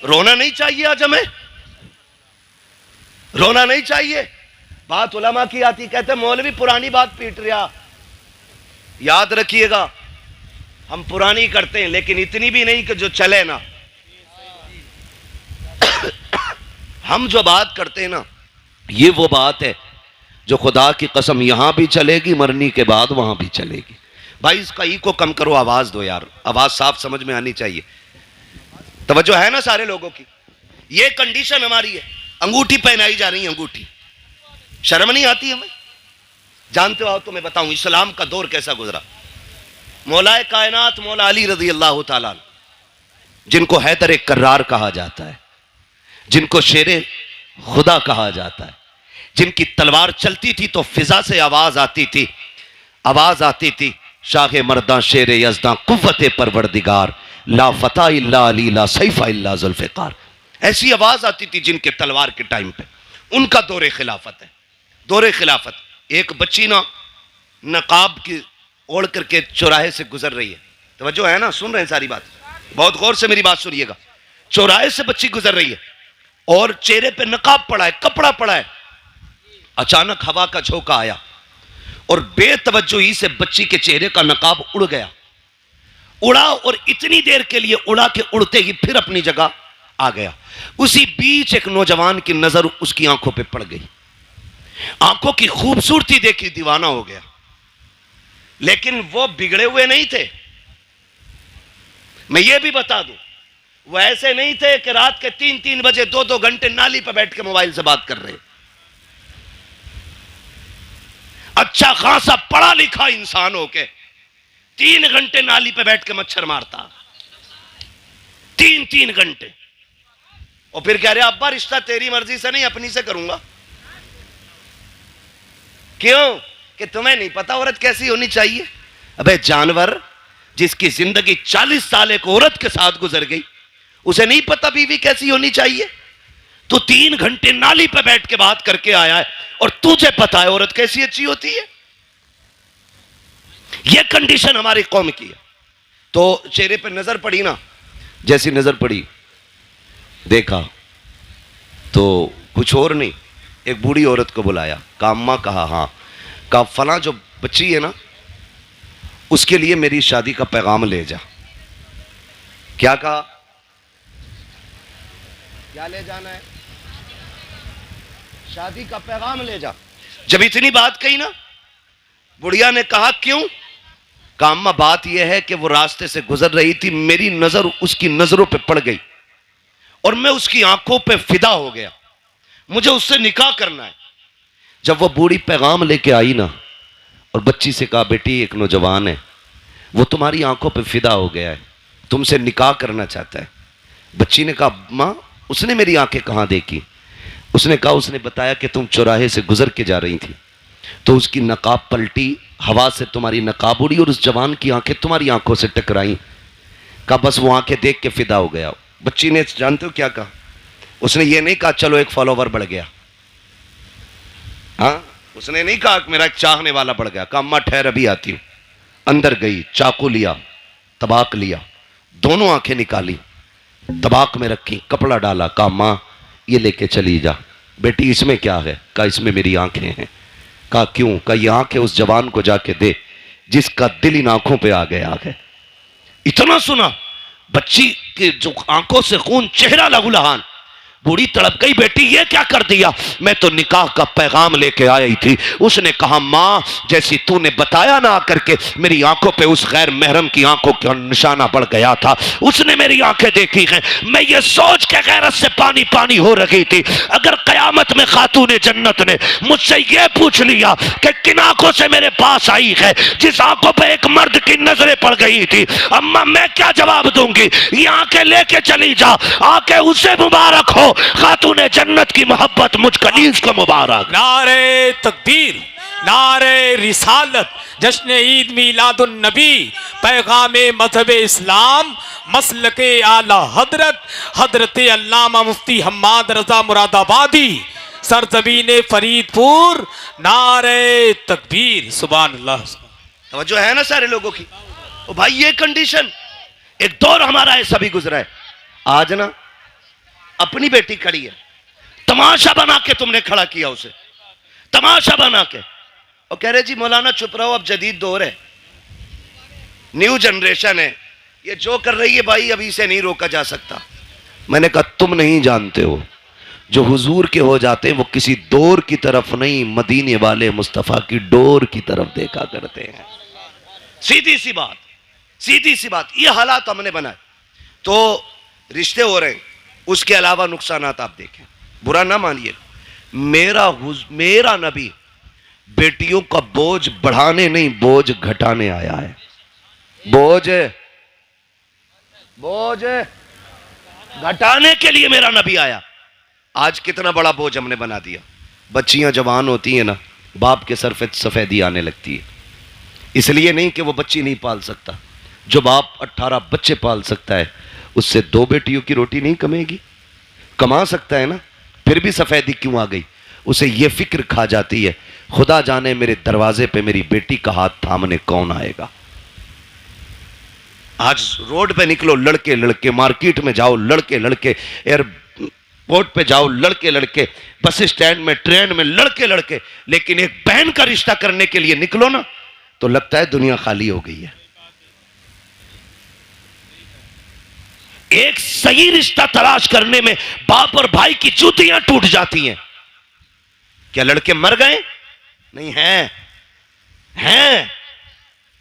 रोना नहीं चाहिए आज हमें, रोना नहीं चाहिए। बात उलमा की आती, कहते मौलवी पुरानी बात पीट रहा। याद रखिएगा हम पुरानी करते हैं लेकिन इतनी भी नहीं कि जो चले ना। हम जो बात करते हैं ना, ये वो बात है जो खुदा की कसम यहां भी चलेगी, मरने के बाद वहां भी चलेगी। भाई इसका ई को कम करो, आवाज दो यार, आवाज साफ समझ में आनी चाहिए। तवज्जो है ना सारे लोगों की? ये कंडीशन हमारी है, अंगूठी पहनाई जा रही है, अंगूठी। शर्म नहीं आती हमें? जानते हो तो मैं बताऊं इस्लाम का दौर कैसा गुजरा। मौलाए कायनात मौला अली रजी अल्लाह ताला, जिनको हैदर कर्रार कहा जाता है, जिनको शेरे खुदा कहा जाता है, जिनकी तलवार चलती थी तो फिजा से आवाज आती थी, आवाज आती थी शाह मर्दा शेर यज़दा कुव्वते परवरदिगार ला फता इल्ला अली ला सैफा इल्ला जुल्फ़िकार। ऐसी आवाज आती थी जिनके तलवार के टाइम पे। उनका दौरे खिलाफत है, दौरे खिलाफत। एक बच्ची ना नकाब की ओढ़ करके चौराहे से गुजर रही है, तवज्जो है ना, सुन रहे हैं सारी बात, बहुत गौर से मेरी बात सुनिएगा। चौराहे से बच्ची गुजर रही है और चेहरे पे नकाब पड़ा है, कपड़ा पड़ा है। अचानक हवा का झोंका आया और बेतवज्जोही से बच्ची के चेहरे का नकाब उड़ गया, उड़ा और इतनी देर के लिए उड़ा के उड़ते ही फिर अपनी जगह आ गया। उसी बीच एक नौजवान की नजर उसकी आंखों पे पड़ गई, आंखों की खूबसूरती देखी दीवाना हो गया। लेकिन वो बिगड़े हुए नहीं थे, मैं ये भी बता दूं, वो ऐसे नहीं थे कि रात के 3-3 बजे 2-2 घंटे नाली पर बैठ के मोबाइल से बात कर रहे। अच्छा खासा पढ़ा लिखा इंसान हो के 3 घंटे नाली पे बैठ के मच्छर मारता, 3-3 घंटे। और फिर कह रहे अब्बा रिश्ता तेरी मर्जी से नहीं अपनी से करूंगा। क्यों? कि तुम्हें नहीं पता औरत कैसी होनी चाहिए। अबे जानवर, जिसकी जिंदगी 40 साल एक औरत के साथ गुजर गई, उसे नहीं पता बीवी कैसी होनी चाहिए? तू 3 घंटे नाली पे बैठ के बात करके आया है और तुझे पता है औरत कैसी अच्छी होती है। यह कंडीशन हमारी कौम की है। तो चेहरे पे नजर पड़ी ना, जैसी नजर पड़ी देखा तो कुछ और नहीं, एक बूढ़ी औरत को बुलाया, कहा अम्मा, कहा हाँ, कहा फला जो बच्ची है ना उसके लिए मेरी शादी का पैगाम ले जा। क्या कहा? क्या ले जाना है? शादी का पैगाम ले जा। जब इतनी बात कही ना, बुढ़िया ने कहा क्यों? कहा अम्मा बात यह है कि वो रास्ते से गुजर रही थी, मेरी नजर उसकी नजरों पे पड़ गई और मैं उसकी आंखों पे फिदा हो गया, मुझे उससे निकाह करना है। जब वो बूढ़ी पैगाम लेके आई ना और बच्ची से कहा बेटी एक नौजवान है, वो तुम्हारी आंखों पे फिदा हो गया है, तुमसे निकाह करना चाहता है। बच्ची ने कहा माँ उसने मेरी आंखें कहाँ देखी? उसने कहा उसने बताया कि तुम चौराहे से गुजर के जा रही थी तो उसकी नकाब पलटी, हवा से तुम्हारी नकाब उड़ी और उस जवान की आंखें तुम्हारी आंखों से टकराई। कहा बस वो आंखें देख के फिदा हो गया। बच्ची ने जानते हो क्या कहा? उसने ये नहीं कहा चलो एक फॉलोवर बढ़ गया, हाँ उसने नहीं कहा मेरा एक चाहने वाला बढ़ गया। कहा अम्मा ठहर अभी आती हूं। अंदर गई, चाकू लिया, तबाक लिया, दोनों आंखें निकाली, तबाक में रखी, कपड़ा डाला, कहा माँ ये लेके चली जा। बेटी इसमें क्या है? कहा इसमें मेरी आंखें हैं। कहा क्यों? कहा ये आंखें उस जवान को जाके दे जिसका दिल इन आंखों पे आ गया है। इतना सुना, बच्ची के जो आंखों से खून, चेहरा लहूलुहान, बूढ़ी तड़प गई, बेटी ये क्या कर दिया? मैं तो निकाह का पैगाम लेके आई थी। उसने कहा माँ जैसी तूने बताया ना आकर के, मेरी आंखों पे उस गैर महरम की आंखों का निशाना पड़ गया था। उसने मेरी आंखें देखी हैं, मैं ये सोच के गैरत से पानी पानी हो रही थी, अगर कयामत में खातून जन्नत ने मुझसे ये पूछ लिया कि किन आंखों से मेरे पास आई है, जिस आंखों पे एक मर्द की नजरें पड़ गई थी, अम्मा मैं क्या जवाब दूंगी? ये आंखें लेके चली जा, आंखें उसे मुबारक हो, खातून जन्नत की मोहब्बत मुझ कनीज को मुबारक। नारे तकबीर, नारे रिसालत, जश्न ईद मीलादुन नबी, पैगाम मजहब इस्लाम, मसलके आला हजरत हजरत अल्लामा मुफ्ती हम्माद रजा मुरादाबादी, सरजमीन फरीदपुर। नारे तकबीर, सुभान अल्लाह। तवज्जो है ना सारे लोगों की? ओ भाई ये कंडीशन, एक दौर हमारा ऐसा भी गुजरा है। आज ना अपनी बेटी खड़ी है, तमाशा बना के तुमने खड़ा किया उसे, तमाशा बना के, और कह रहे जी मौलाना चुप रहो, अब जदीद दौर है, न्यू जनरेशन है, ये जो कर रही है भाई अभी से नहीं रोका जा सकता। मैंने कहा तुम नहीं जानते हो, जो हुजूर के हो जाते हैं वो किसी दौर की तरफ नहीं, मदीने वाले मुस्तफ़ा की डोर की तरफ देखा करते हैं। सीधी सी बात, सीधी सी बात। ये हालात हमने बनाए तो रिश्ते हो रहे हैं, उसके अलावा नुकसानात आप देखें, बुरा ना मानिए। मेरा नबी बेटियों का बोझ बढ़ाने नहीं, बोझ घटाने आया है। बोझ घटाने के लिए मेरा नबी आया। आज कितना बड़ा बोझ हमने बना दिया। बच्चियां जवान होती हैं ना, बाप के सर पे सफेदी आने लगती है, इसलिए नहीं कि वो बच्ची नहीं पाल सकता। जो बाप 18 बच्चे पाल सकता है उससे 2 बेटियों की रोटी नहीं कमेगी? कमा सकता है ना, फिर भी सफेदी क्यों आ गई? उसे ये फिक्र खा जाती है, खुदा जाने मेरे दरवाजे पे मेरी बेटी का हाथ थामने कौन आएगा। आज रोड पे निकलो लड़के लड़के, मार्केट में जाओ लड़के लड़के, एयरपोर्ट पे जाओ लड़के लड़के, बस स्टैंड में, ट्रेन में लड़के लड़के, लेकिन एक बहन का रिश्ता करने के लिए निकलो ना तो लगता है दुनिया खाली हो गई है। एक सही रिश्ता तलाश करने में बाप और भाई की जूतियां टूट जाती हैं। क्या लड़के मर गए? नहीं, हैं,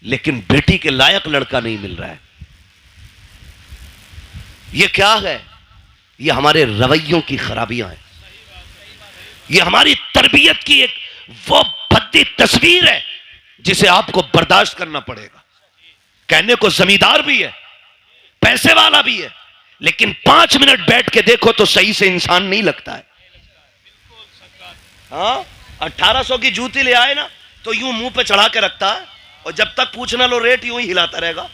लेकिन बेटी के लायक लड़का नहीं मिल रहा है। यह क्या है? यह हमारे रवैयों की खराबियां हैं, यह हमारी तरबियत की एक वो भद्दी तस्वीर है जिसे आपको बर्दाश्त करना पड़ेगा। कहने को जमींदार भी है, पैसे वाला भी है, लेकिन 5 मिनट बैठ के देखो तो सही से इंसान नहीं लगता है। हाँ, 1800 की जूती ले आए ना तो यूं मुंह पे चढ़ा के रखता है, और जब तक पूछ ना लो रेट यूं ही हिलाता रहेगा।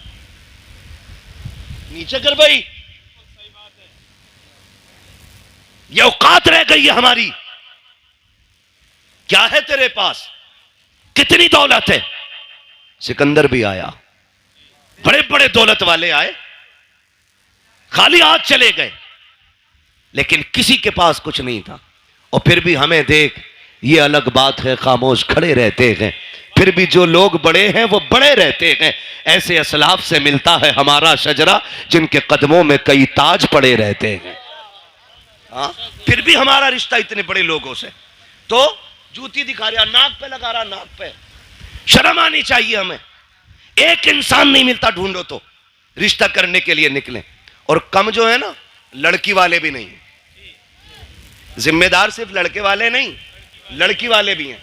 नीचे कर भाई, ये औकात रह गई है हमारी। क्या है तेरे पास? कितनी दौलत है? सिकंदर भी आया, बड़े बड़े दौलत वाले आए, खाली हाथ चले गए, लेकिन किसी के पास कुछ नहीं था। और फिर भी हमें देख, ये अलग बात है, खामोश खड़े रहते हैं, फिर भी जो लोग बड़े हैं वो बड़े रहते हैं। ऐसे असलाफ से मिलता है हमारा शजरा, जिनके कदमों में कई ताज पड़े रहते हैं। हाँ, फिर भी हमारा रिश्ता इतने बड़े लोगों से। तो जूती दिखा रहा, नाक पे लगा रहा, नाक पे। शर्म आनी चाहिए हमें। एक इंसान नहीं मिलता, ढूंढो तो रिश्ता करने के लिए निकले। और कम जो है ना, लड़की वाले भी नहीं, जिम्मेदार सिर्फ लड़के वाले नहीं, लड़की वाले भी हैं।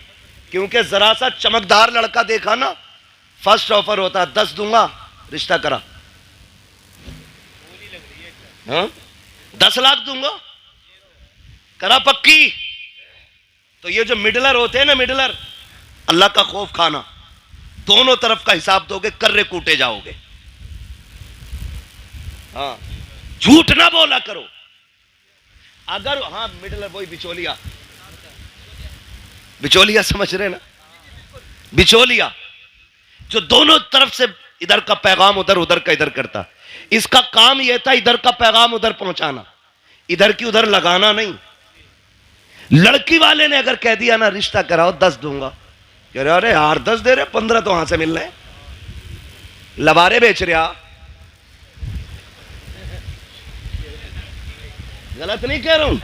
क्योंकि जरा सा चमकदार लड़का देखा ना, फर्स्ट ऑफर होता है 10 दूंगा, रिश्ता करा। हाँ, 10 लाख दूंगा, करा पक्की। तो ये जो मिडलर होते हैं ना, मिडलर, अल्लाह का खौफ खाना, दोनों तरफ का हिसाब दोगे, कर्रे कूटे जाओगे। हाँ, झूठ ना बोला करो। अगर हाँ, मिडलर वही बिचौलिया, बिचौलिया समझ रहे ना, बिचौलिया जो दोनों तरफ से इधर का पैगाम उधर, उधर का इधर करता। इसका काम यह था इधर का पैगाम उधर पहुंचाना, इधर की उधर लगाना नहीं। लड़की वाले ने अगर कह दिया ना रिश्ता कराओ 10 दूंगा, कह रहे अरे यार 10 दे रहे, 15 तो वहां से मिल रहे, लबारे बेच रहा। गलत नहीं कह रहा हूं,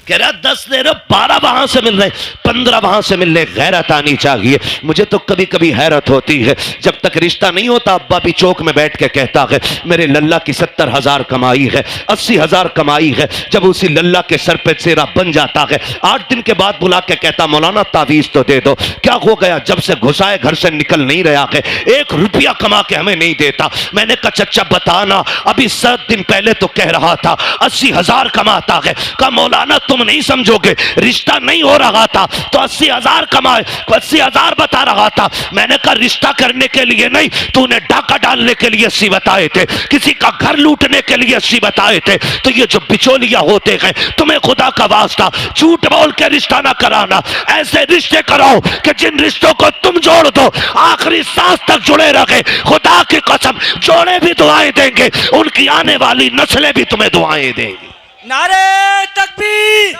कह रहा 10 दे रहे, 12 वहां से मिल रहे, 15 वहां से मिल रहे। गैरत आनी चाहिए। मुझे तो कभी कभी हैरत होती है, जब तक रिश्ता नहीं होता अब्बा भी चौक में बैठ के कहता है मेरे लल्ला की 70,000 कमाई है, 80,000 कमाई है। जब उसी लल्ला के सर पे सेरा बन जाता है, 8 दिन के बाद बुला के कहता मौलाना तावीज तो दे दो। क्या हो गया? जब से घुसाए घर से निकल नहीं रहा है, 1 रुपया कमा के हमें नहीं देता। मैंने कहा चच्चा बताना, अभी 7 दिन पहले तो कह रहा था 80,000 कमाता है। कहा मौलाना तुम नहीं समझोगे, रिश्ता नहीं हो रहा था तो 80,000 कमाए, 80,000 बता रहा था। मैंने कहा रिश्ता करने के लिए नहीं, तूने डाका डालने के लिए 80 बताए थे, किसी का घर लूटने के लिए 80 बताए थे। तो ये जो बिचौलिया होते हैं, तुम्हें खुदा का वास्ता झूठ बोल के रिश्ता ना कराना। ऐसे रिश्ते कराओ कि जिन रिश्तों को तुम जोड़ दो आखिरी सांस तक जुड़े रखे। खुदा की कसम, जोड़े भी दुआएं देंगे, उनकी आने वाली नस्लें भी तुम्हें दुआएं देंगी। नारे तकबीर,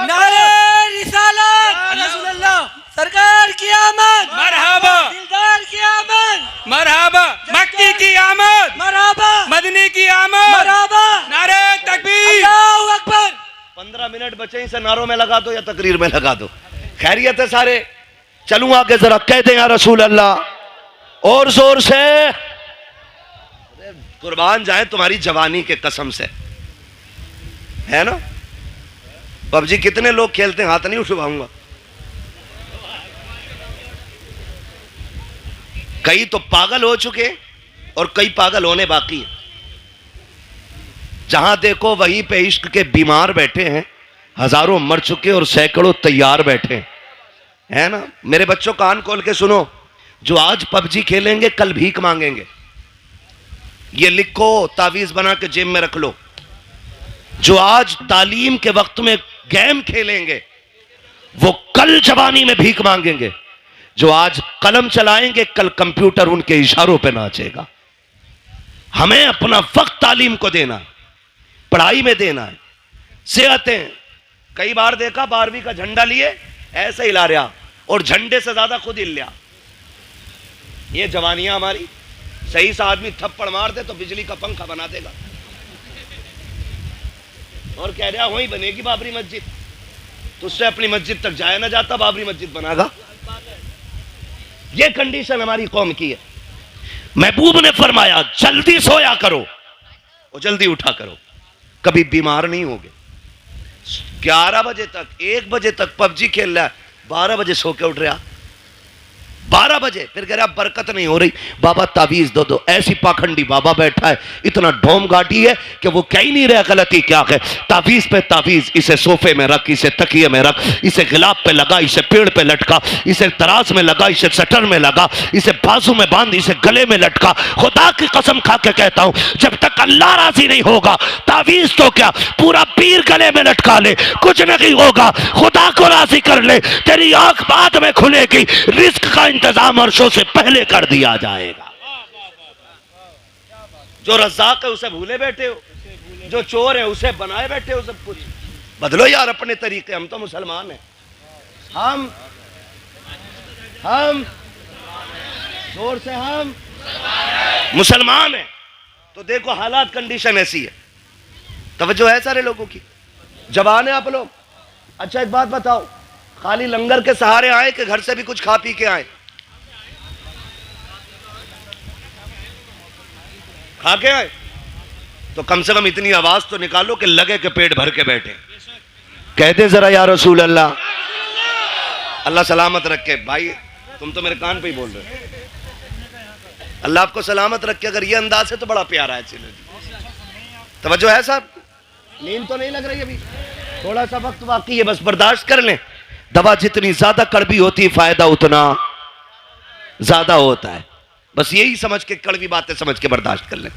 नारे रिसालत, सरकार की आमद, मरहबा, दिलदार की आमद, मरहबा, मक्की की आमद, मरहबा, मदनी की आमद, मरहबा, नारे तकबीर। अल्लाहू अकबर। 15 मिनट बचे, इसे नारों में लगा दो या तकरीर में लगा दो। खैरियत है सारे? चलूं आगे, जरा कह दें या रसूल अल्लाह और जोर से। कुर्बान जाए तुम्हारी जवानी के कसम से, है ना? पबजी कितने लोग खेलते हैं? हाथ नहीं उठवाऊंगा। कई तो पागल हो चुके और कई पागल होने बाकी हैं। जहां देखो वहीं पे इश्क के बीमार बैठे हैं, हजारों मर चुके और सैकड़ों तैयार बैठे हैं, है ना? मेरे बच्चों कान खोल के सुनो, जो आज पबजी खेलेंगे कल भीख मांगेंगे। ये लिखो, तावीज बना के जेब में रख लो। जो आज तालीम के वक्त में गेम खेलेंगे वो कल जवानी में भीख मांगेंगे। जो आज कलम चलाएंगे कल कंप्यूटर उनके इशारों पे नाचेगा। हमें अपना वक्त तालीम को देना है, पढ़ाई में देना है। सेहतें, कई बार देखा 12वीं का झंडा लिए ऐसे हिला रहा और झंडे से ज्यादा खुद हिल लिया। ये जवानियां हमारी। सही सा आदमी थप्पड़ मार दे तो बिजली का पंखा बना देगा और कह रहा वहीं बनेगी बाबरी मस्जिद। तो उससे अपनी मस्जिद तक जाया ना जाता, बाबरी मस्जिद बनागा। ये कंडीशन हमारी कौम की है। महबूब ने फरमाया जल्दी सोया करो और जल्दी उठा करो, कभी बीमार नहीं होगे। 11 बजे तक, 1 बजे तक पबजी खेल रहा है, 12 बजे सो के उठ रहा, 12 बजे फिर कह रहा बरकत नहीं हो रही, बाबा तावीज दो दो। ऐसी पाखंडी बाबा बैठा है, इतना ढोम गाटी है कि वो कह ही नहीं रहा गलती क्या है। तावीज पे तावीज, इसे सोफे में रख, इसे तकिए में रख, इसे गिलाब पे लगा, इसे पेड़ पे लटका, इसे तराज में लगा, इसे सटर में लगा, इसे बाजू में बांध, इसे गले में लटका। खुदा की कसम खा के कहता हूं, जब तक अल्लाह राजी नहीं होगा तावीज तो क्या पूरा पीर गले में लटका ले, कुछ नहीं होगा। खुदा को राजी कर ले, तेरी आंख बाद में खुलेगी। रिस्क का इंतजाम अर्शों से पहले कर दिया जाएगा। जो रज़्ज़ाक है उसे भूले बैठे हो, जो चोर है उसे बनाए बैठे हो। सब कुछ बदलो यार अपने तरीके। हम तो मुसलमान हैं, हम जोर से हम मुसलमान हैं। तो देखो हालात, कंडीशन ऐसी है। तवज्जो है सारे लोगों की? जवान है आप लोग? अच्छा एक बात बताओ, खाली लंगर के सहारे आए कि घर से भी कुछ खा पी के आए? खा के आए तो कम से कम इतनी आवाज तो निकालो कि लगे कि पेट भर के बैठे। कहते जरा या रसूल अल्लाह। अल्लाह सलामत रखे। भाई तुम तो मेरे कान पे ही बोल रहे हो। अल्लाह आपको सलामत रखे। अगर ये अंदाज है तो बड़ा प्यारा है। तवज्जो है साहब? नींद तो नहीं लग रही अभी? थोड़ा सा वक्त बाकी है, बस बर्दाश्त कर लें। दवा जितनी ज्यादा कड़वी होती है फायदा उतना ज्यादा होता है। बस यही समझ के, कड़वी बातें समझ के बर्दाश्त कर लें।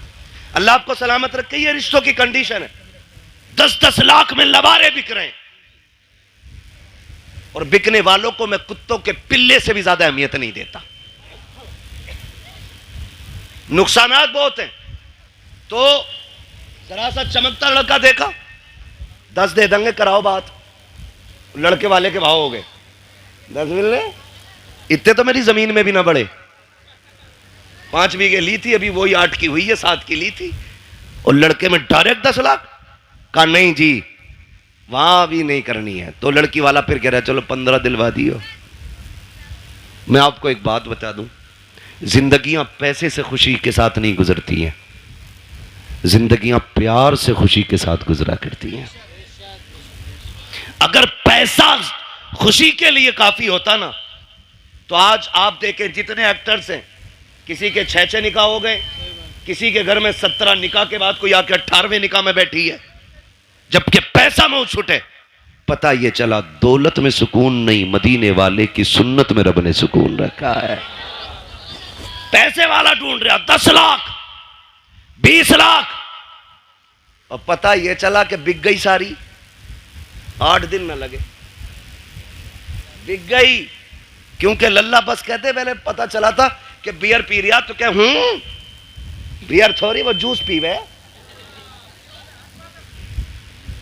अल्लाह आपको सलामत रखे। ये रिश्तों की कंडीशन है। 10-10 लाख में लबारे बिक रहे हैं और बिकने वालों को मैं कुत्तों के पिल्ले से भी ज्यादा अहमियत नहीं देता। नुकसानात बहुत हैं। तो जरा सा चमकता लड़का देखा, 10 दे देंगे, कराओ बात। लड़के वाले के भाव हो गए 10 मिलने। इतने तो मेरी जमीन में भी ना बढ़े। 5 बीघे ली थी, अभी वही 8 की हुई है, 7 की ली थी। और लड़के में डायरेक्ट 10 लाख। कहा नहीं जी वहां भी नहीं करनी है। तो लड़की वाला फिर कह रहा है चलो 15 दिलवा दियो। मैं आपको एक बात बता दूं, जिंदगियां पैसे से खुशी के साथ नहीं गुजरती हैं, जिंदगियां प्यार से खुशी के साथ गुजरा करती हैं। अगर पैसा खुशी के लिए काफी होता ना तो आज आप देखें जितने एक्टर्स हैं, किसी के 6 निकाह हो गए, किसी के घर में 17 निकाह के बाद कोई आके 18वें निकाह में बैठी है, जबकि पैसा मुंह छूटे। पता ये चला दौलत में सुकून नहीं, मदीने वाले की सुन्नत में रब ने सुकून रखा है। पैसे वाला ढूंढ रहा 10 लाख 20 लाख, और पता ये चला कि बिक गई सारी, 8 दिन न लगे बिक गई। क्योंकि लल्ला बस कहते पहले पता चला था कि बियर पी रिया, तो क्या बियर थोड़ी वो जूस पीवे,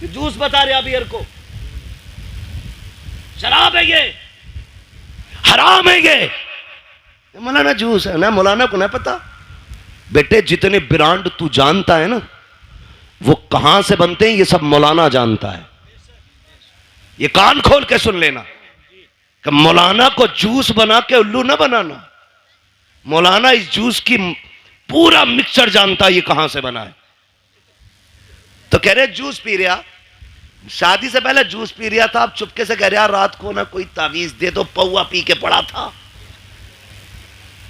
जूस बता रहा बियर को, शराब है ये, हराम है ये। मौलाना जूस है ना, मौलाना को ना पता। बेटे जितने ब्रांड तू जानता है ना वो कहां से बनते हैं ये सब मौलाना जानता है। ये कान खोल के सुन लेना कि मौलाना को जूस बना के उल्लू ना बनाना। मौलाना इस जूस की पूरा मिक्सचर जानता है ये कहां से बना है। तो कह रहे जूस पी रहा, शादी से पहले जूस पी रहा था, अब चुपके से कह रहा रात को ना कोई तावीज दे दो, पौवा पी के पड़ा था,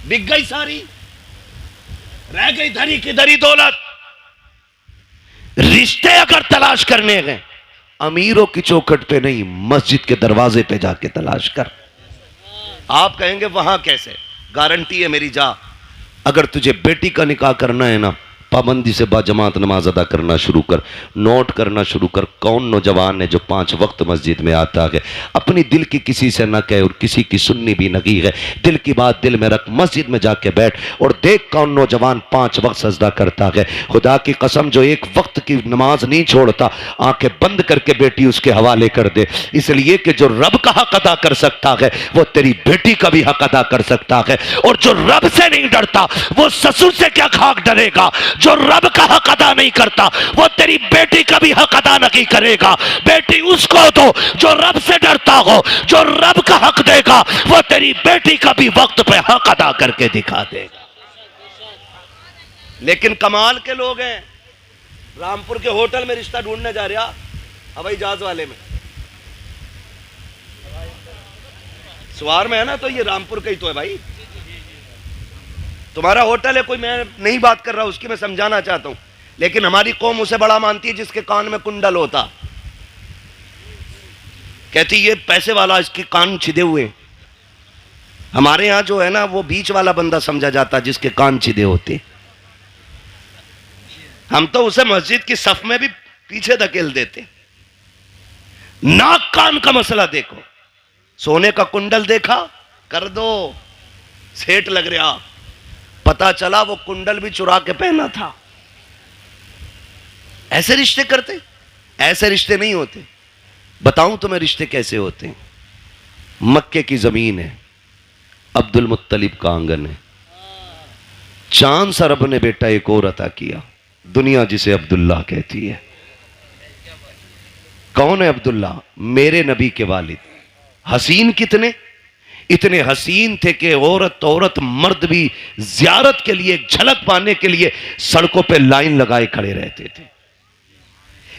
बिक गई सारी, रह गई धरी की धरी दौलत। रिश्ते अगर तलाश करने गए अमीरों की चौखट पे नहीं, मस्जिद के दरवाजे पे जाके तलाश कर। आप कहेंगे वहां कैसे, गारंटी है मेरी, जा। अगर तुझे बेटी का निकाह करना है ना, पाबंदी से बाजमात नमाज अदा करना शुरू कर, नोट करना शुरू कर। कौन नौजवान है जो 5 वक्त मस्जिद में आता है, अपनी दिल की किसी से न कहे और किसी की सुननी भी नहीं है, दिल की बात दिल में रख, मस्जिद में जाके बैठ और देख कौन नौजवान 5 वक्त सजदा करता है। खुदा की कसम जो 1 वक्त की नमाज नहीं छोड़ता, आंखें बंद करके बेटी उसके हवाले कर दे, इसलिए कि जो रब का हक अदा कर सकता है वो तेरी बेटी का भी हक अदा कर सकता है। और जो रब से नहीं डरता वो ससुर से क्या खाक डरेगा। जो रब का हक अदा नहीं करता वो तेरी बेटी का भी हक अदा नहीं करेगा। बेटी उसको दो जो रब से डरता हो, जो रब का हक देगा वो तेरी बेटी का भी वक्त पे हक अदा करके दिखा देगा। लेकिन कमाल के लोग हैं, रामपुर के होटल में रिश्ता ढूंढने जा रहा, हवाई जहाज वाले में, सवार में है ना, तो ये रामपुर का ही तो है भाई, तुम्हारा होटल है कोई, मैं नहीं बात कर रहा उसकी, मैं समझाना चाहता हूं। लेकिन हमारी कौम उसे बड़ा मानती है जिसके कान में कुंडल होता, कहती ये पैसे वाला, इसके कान छिदे हुए। हमारे यहां जो है ना वो बीच वाला बंदा समझा जाता जिसके कान छिदे होते। हम तो उसे मस्जिद की सफ में भी पीछे धकेल देते। नाक कान का मसला देखो, सोने का कुंडल देखा कर दो, सेठ लग रहा, पता चला वो कुंडल भी चुरा के पहना था। ऐसे रिश्ते करते, ऐसे रिश्ते नहीं होते। बताऊं तुम्हें रिश्ते कैसे होते हैं। मक्के की जमीन है, अब्दुल मुत्तलिब का आंगन है, चांद सा रब ने बेटा एक और अता किया, दुनिया जिसे अब्दुल्ला कहती है। कौन है अब्दुल्ला? मेरे नबी के वालिद। हसीन कितने, इतने हसीन थे कि औरत मर्द भी जियारत के लिए, झलक पाने के लिए सड़कों पे लाइन लगाए खड़े रहते थे।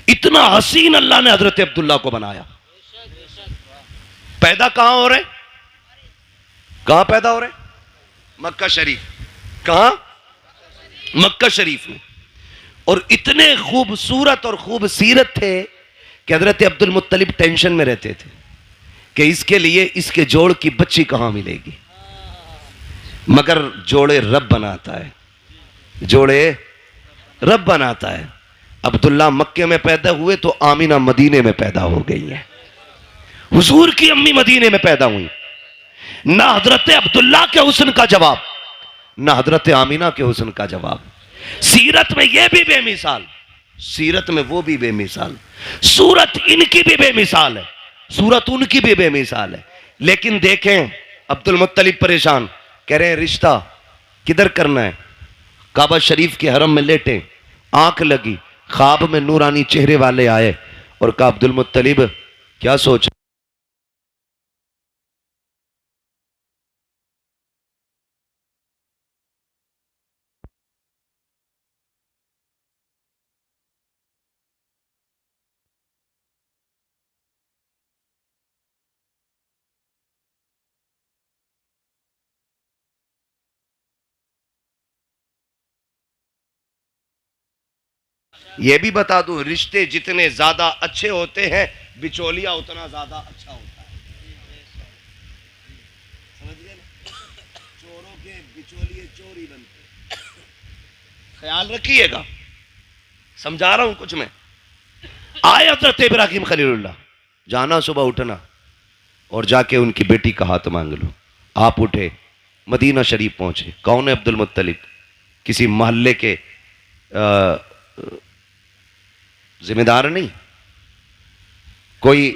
इतना हसीन अल्लाह ने हजरत अब्दुल्ला को बनाया। पैदा कहां हो रहे, कहां पैदा हो रहे? मक्का शरीफ। कहां? मक्का शरीफ में। और इतने खूबसूरत और खूबसीरत थे कि हजरत अब्दुल मुत्तलिब टेंशन में रहते थे कि इसके लिए इसके जोड़ की बच्ची कहां मिलेगी। मगर जोड़े रब बनाता है, जोड़े रब बनाता है। अब्दुल्ला मक्के में पैदा हुए तो आमीना मदीने में पैदा हो गई है। हुजूर की अम्मी मदीने में पैदा हुई। ना हजरत अब्दुल्ला के हुस्न का जवाब, ना हजरत आमीना के हुस्न का जवाब। सीरत में यह भी बेमिसाल, सीरत में वो भी बेमिसाल, सूरत इनकी भी बेमिसाल है, सूरत उनकी भी बेमिसाल है। लेकिन देखें अब्दुल मुत्तलिब परेशान, कह रहे हैं रिश्ता किधर करना है? काबा शरीफ के हरम में लेटे, आंख लगी, ख्वाब में नूरानी चेहरे वाले आए और कहा अब्दुल मुत्तलिब क्या सोच, यह भी बता दूं, रिश्ते जितने ज्यादा अच्छे होते हैं बिचौलिया उतना ज्यादा अच्छा होता है। समझ गए ना? चोरों के बिचौलिए चोर ही बनते, ख्याल रखिएगा, समझा रहा हूं कुछ मैं। आए हजरत इब्राहिम खलीलुल्लाह, जाना सुबह उठना और जाके उनकी बेटी का हाथ मांग लो। आप उठे, मदीना शरीफ पहुंचे। कौन है अब्दुल मुत्तलिब? किसी मोहल्ले के जिम्मेदार नहीं, कोई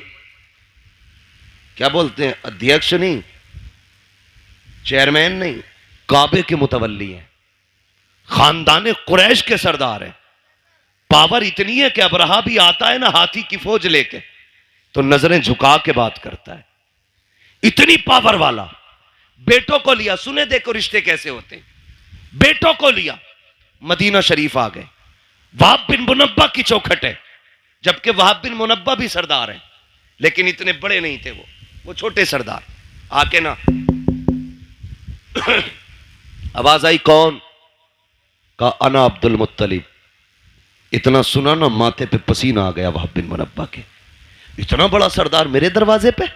क्या बोलते हैं अध्यक्ष नहीं, चेयरमैन नहीं, काबे के मुतवल्ली हैं, खानदान कुरैश के सरदार हैं। पावर इतनी है कि अबरहा भी आता है ना हाथी की फौज लेके तो नजरें झुका के बात करता है, इतनी पावर वाला। बेटों को लिया, सुने देखो रिश्ते कैसे होते हैं। बेटों को लिया, मदीना शरीफ आ गए। वहाब बिन मुनब्बा की चौखट है, जबकि वहाब बिन मुनब्बा भी सरदार हैं, लेकिन इतने बड़े नहीं थे वो छोटे सरदार। आके ना आवाज आई, कौन? का अना अब्दुल मुत्तलिब। इतना सुना ना माथे पे पसीना आ गया वहाब बिन मुनब्बा के, इतना बड़ा सरदार मेरे दरवाजे पे।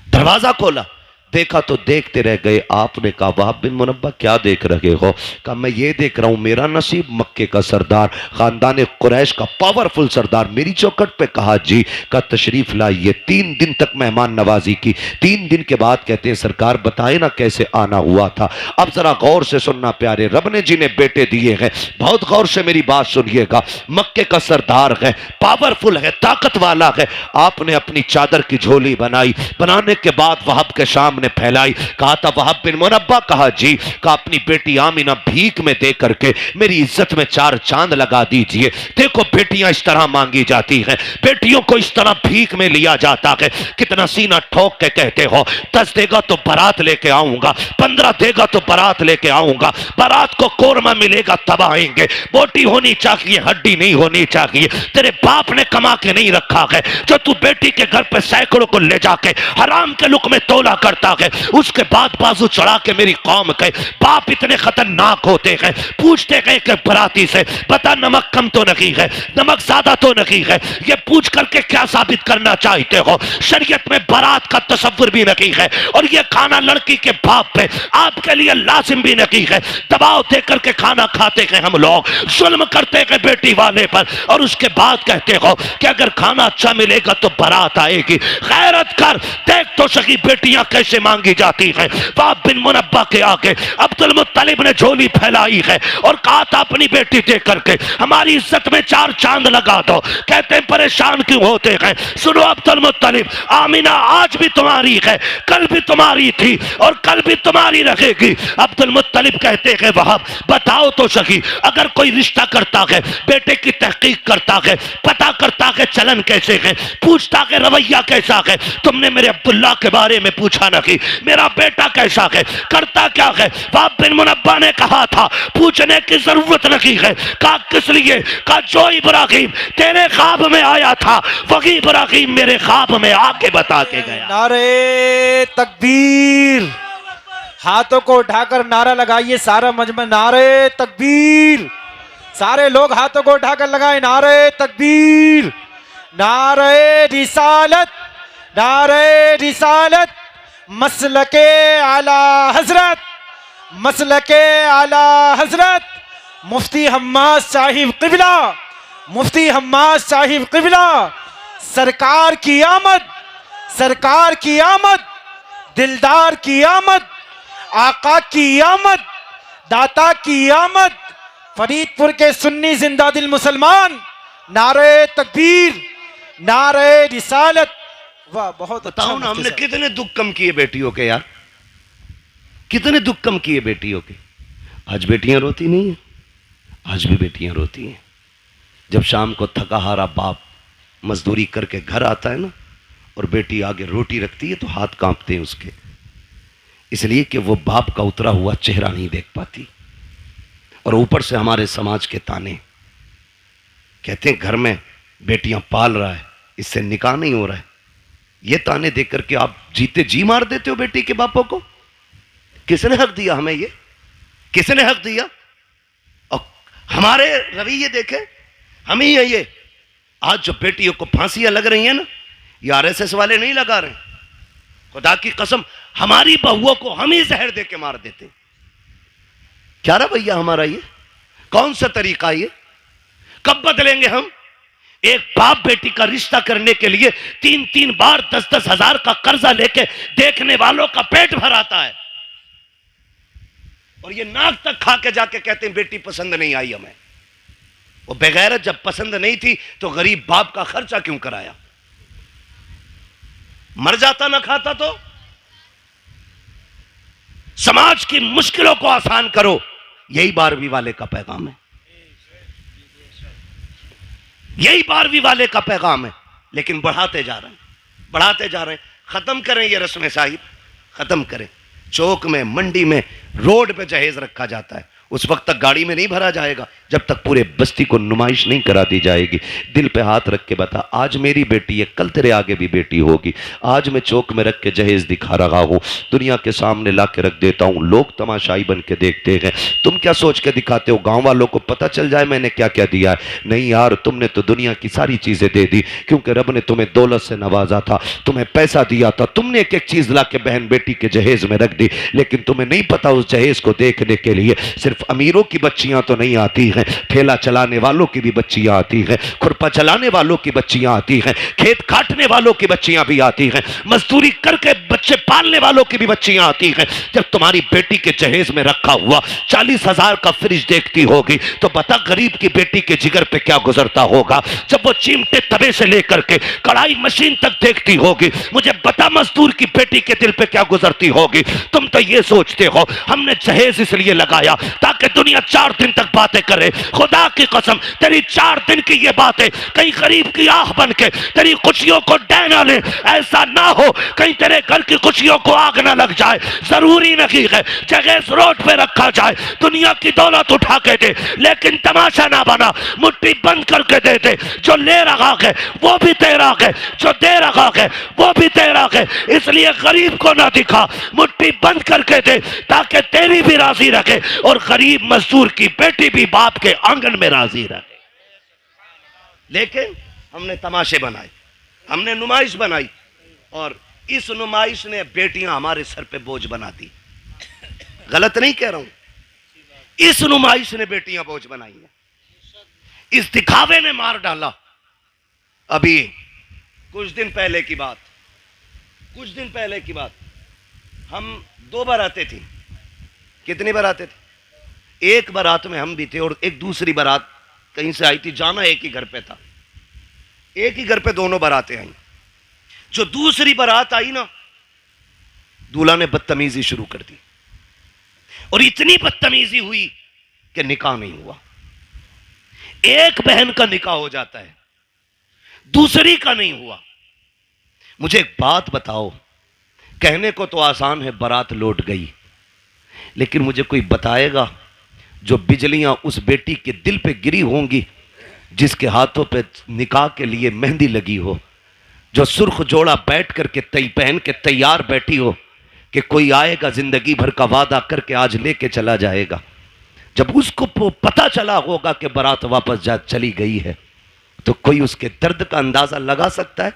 दरवाजा खोला, देखा तो देखते रह गए। आपने कहा वहाब बिन मुनब्बा क्या देख रहे हो? कहा मैं ये देख रहा हूं मेरा नसीब मक्के का सरदार, खानदान कुरैश का पावरफुल सरदार मेरी चौखट पे। कहा जी। का तशरीफ लाइए। 3 दिन तक मेहमान नवाजी की। 3 दिन के बाद कहते हैं सरकार बताए ना कैसे आना हुआ था। अब जरा गौर से सुनना प्यारे, रब ने जिन्हें बेटे दिए हैं बहुत गौर से मेरी बात सुनिएगा। मक्के का सरदार है, पावरफुल है, ताकत वाला है। आपने अपनी चादर की झोली बनाई, बनाने के बाद वहाब के सामने फैलाई। कहा था वहाब बिन मुनब्बा? कहा जी। कहा अपनी बेटी आमिना भीख में दे करके मेरी इज्जत में 4 चांद लगा दीजिए। देखो बेटियां इस तरह मांगी जाती हैं, बेटियों को इस तरह भीख में लिया जाता है। कितना सीना ठोक के कहते हो 10 देगा तो बारात लेके आऊंगा, 15 देगा तो बारात लेके आऊंगा। बारात को कोरमा मिलेगा तब आएंगे। बोटी होनी चाहिए, हड्डी नहीं होनी चाहिए। तेरे बाप ने कमा के नहीं रखा है जो तू बेटी के घर पे सैकड़ों को ले जाके हराम के लुक में तोला करता है। उसके बाद बाजू चढ़ा के मेरी कौम के बाप इतने खतरनाक होते हैं, पूछते गए कि बराती से बता नमक कम तो नहीं है, नमक ज्यादा तो नहीं है। ये पूछ करके क्या साबित करना चाहते हो? शरीयत में बारात का तस्वुर भी नहीं है और ये खाना लड़की के बाप पे आपके लिए लाजिम भी नहीं है। दबाव दे करके खाना खाते हैं हम लोग, जुल्म करते हैं बेटी वाले पर और उसके बाद कहते हो कि अगर खाना अच्छा मिलेगा तो बारात आएगी। गैरत कर, देख तो सही बेटियां कैसे मांगी जाती है। वहाब बिन मुनब्बा के आगे अब्दुल मुत्तलिब ने झोली फैलाई है और कहा था अपनी बेटी दे करके हमारी इज्जत में 4 चांद लगा दो। कहते हैं परेशान क्यों होते हैं? सुनो अब्दुल मुत्तलिब, आमिना आज भी तुम्हारी है, कल भी तुम्हारी थी और कल भी तुम्हारी रहेगी। अब्दुल मुत्तलिब कहते हैं वहाब बताओ तो सही, अगर कोई रिश्ता करता है, बेटे की तहकीक करता है, पता करता है चलन कैसे है, पूछता है रवैया कैसा है। तुमने मेरे अब्दुल्ला के बारे में पूछा नहीं, मेरा बेटा कैसा है, करता क्या है? वहाब बिन मुनब्बा ने कहा था पूछने की जरूरत नहीं है। कहा किस लिए? कहा जो इब्राहिम तेरे ख्वाब में आया था वही इब्राहिम मेरे ख्वाब में आके बता के गया। नारे तकबीर, हाथों को उठाकर नारा लगाइए सारा मजमा। नारे तकबीर, सारे लोग हाथों को उठाकर लगाए नारे तकबीर। नारे रिसालत, नारे रिसालत, मसलके आला हजरत, मसलके आला हजरत मुफ्ती हम्माद साहिब क़िबला, मुफ्ती हम्माद साहिब क़िबला। सरकार की आमद, सरकार की आमद, दिलदार की आमद, आका की आमद, दाता की आमद, फरीदपुर के सुन्नी जिंदा दिल मुसलमान। नारे तकबीर, नारे रिसालत। वाह, बहुत बताओ ना, हमने कितने दुख कम किए बेटियों के यार, कितने दुख कम किए बेटियों के। आज बेटियां रोती नहीं है, आज भी बेटियां रोती हैं। जब शाम को थका हारा बाप मजदूरी करके घर आता है ना, और बेटी आगे रोटी रखती है तो हाथ कांपते हैं उसके, इसलिए कि वो बाप का उतरा हुआ चेहरा नहीं देख पाती। और ऊपर से हमारे समाज के ताने, कहते हैं घर में बेटियां पाल रहा है, इससे निकाह नहीं हो रहा है। ये ताने देख करके आप जीते जी मार देते हो बेटी के बापों को। किसने हक दिया हमें? ये किसने हक दिया? और हमारे रवैये देखे, हम ही हैं ये। आज जो बेटियों को फांसियां लग रही हैं ना, ये आरएसएस वाले नहीं लगा रहे, खुदा की कसम हमारी बहुओं को हम ही जहर दे के मार देते। क्या रवैया हमारा ये? कौन सा तरीका ये? कब बदलेंगे हम? एक बाप बेटी का रिश्ता करने के लिए 3-3 बार 10-10 हजार का कर्जा लेके देखने वालों का पेट भर आता है, और ये नाक तक खा के जाके कहते हैं बेटी पसंद नहीं आई हमें। वो बेगैरत जब पसंद नहीं थी तो गरीब बाप का खर्चा क्यों कराया? मर जाता ना खाता तो। समाज की मुश्किलों को आसान करो, यही 12वीं वाले का पैगाम है, यही 12वीं वाले का पैगाम है। लेकिन बढ़ाते जा रहे हैं, बढ़ाते जा रहे हैं। खत्म करें ये रस्म साहिब, खत्म करें। चौक में, मंडी में, रोड पे जहेज रखा जाता है, उस वक्त तक गाड़ी में नहीं भरा जाएगा जब तक पूरे बस्ती को नुमाइश नहीं करा दी जाएगी। दिल पे हाथ रख के बता, आज मेरी बेटी है, कल तेरे आगे भी बेटी होगी। आज मैं चौक में रख के जहेज दिखा रहा हूँ, दुनिया के सामने ला के रख देता हूँ, लोग तमाशाई बन के देखते हैं। तुम क्या सोच के दिखाते हो? गाँव वालों को पता चल जाए मैंने क्या क्या दिया है? नहीं यार, तुमने तो दुनिया की सारी चीज़ें दे दी, क्योंकि रब ने तुम्हें दौलत से नवाजा था, तुम्हें पैसा दिया था, तुमने एक एक चीज़ ला के बहन बेटी के जहेज में रख दी। लेकिन तुम्हें नहीं पता उस जहेज को देखने के लिए सिर्फ अमीरों की बच्चियां तो नहीं आती हैं, ठेला चलाने वालों की भी बच्चियां आती हैं, खुरपा चलाने वालों की बच्चियां आती हैं, खेत काटने वालों की बच्चियां भी आती हैं, मजदूरी करके बच्चे पालने वालों की भी बच्चियां आती हैं। जब तुम्हारी बेटी के जहेज में रखा हुआ 40,000 का फ्रिज देखती होगी तो बता गरीब की बेटी के जिगर पे क्या गुजरता होगा। जब वो चिमटे तवे से लेकर के कढ़ाई मशीन तक देखती होगी, मुझे बता मजदूर की बेटी के दिल पे क्या गुजरती होगी। तुम तो ये सोचते हो हमने जहेज इसलिए लगाया ताकि दुनिया 4 दिन तक बातें करे। खुदा की कसम, तेरी 4 दिन की ये बातें कहीं गरीब की आह बन के तेरी खुशियों को डैना ले। ऐसा ना हो कहीं तेरे घर की खुशियों को आग ना लग जाए। जरूरी नहीं है जहेज रोड पे रखा जाए, दुनिया की दौलत उठा के दे, लेकिन तमाशा ना बना, मुट्ठी बंद करके दे दे। जो ले रहा है वो भी तेरा है, जो दे रहा है वो भी तेरा है, इसलिए गरीब को ना दिखा, मुट्ठी बंद करके दे ताकि तेरी भी राजी रखे और गरीब मजदूर की बेटी भी बाप के आंगन में राजी रहे। लेकिन हमने तमाशे बनाए, हमने नुमाइश बनाई, और इस नुमाइश ने बेटियां हमारे सर पे बोझ बना दी। गलत नहीं कह रहा हूं, इस नुमाइश ने बेटियां बोझ बनाई हैं, इस दिखावे ने मार डाला। अभी कुछ दिन पहले की बात, हम 2 बारातें थी। कितनी बारातें थी? एक बारात में हम भी थे और एक दूसरी बारात कहीं से आई थी, जाना एक ही घर पे था, एक ही घर पे दोनों बारातें आई। जो दूसरी बारात आई ना, दूल्हा ने बदतमीजी शुरू कर दी, और इतनी बदतमीजी हुई कि निकाह नहीं हुआ। एक बहन का निकाह हो जाता है, दूसरी का नहीं हुआ। मुझे एक बात बताओ, कहने को तो आसान है बारात लौट गई, लेकिन मुझे कोई बताएगा जो बिजलियां उस बेटी के दिल पे गिरी होंगी जिसके हाथों पे निकाह के लिए मेहंदी लगी हो, जो सुर्ख जोड़ा बैठ करके पहन के तैयार बैठी हो कि कोई आएगा जिंदगी भर का वादा करके आज लेके चला जाएगा। जब उसको पता चला होगा कि बारात वापस जा चली गई है, तो कोई उसके दर्द का अंदाजा लगा सकता है?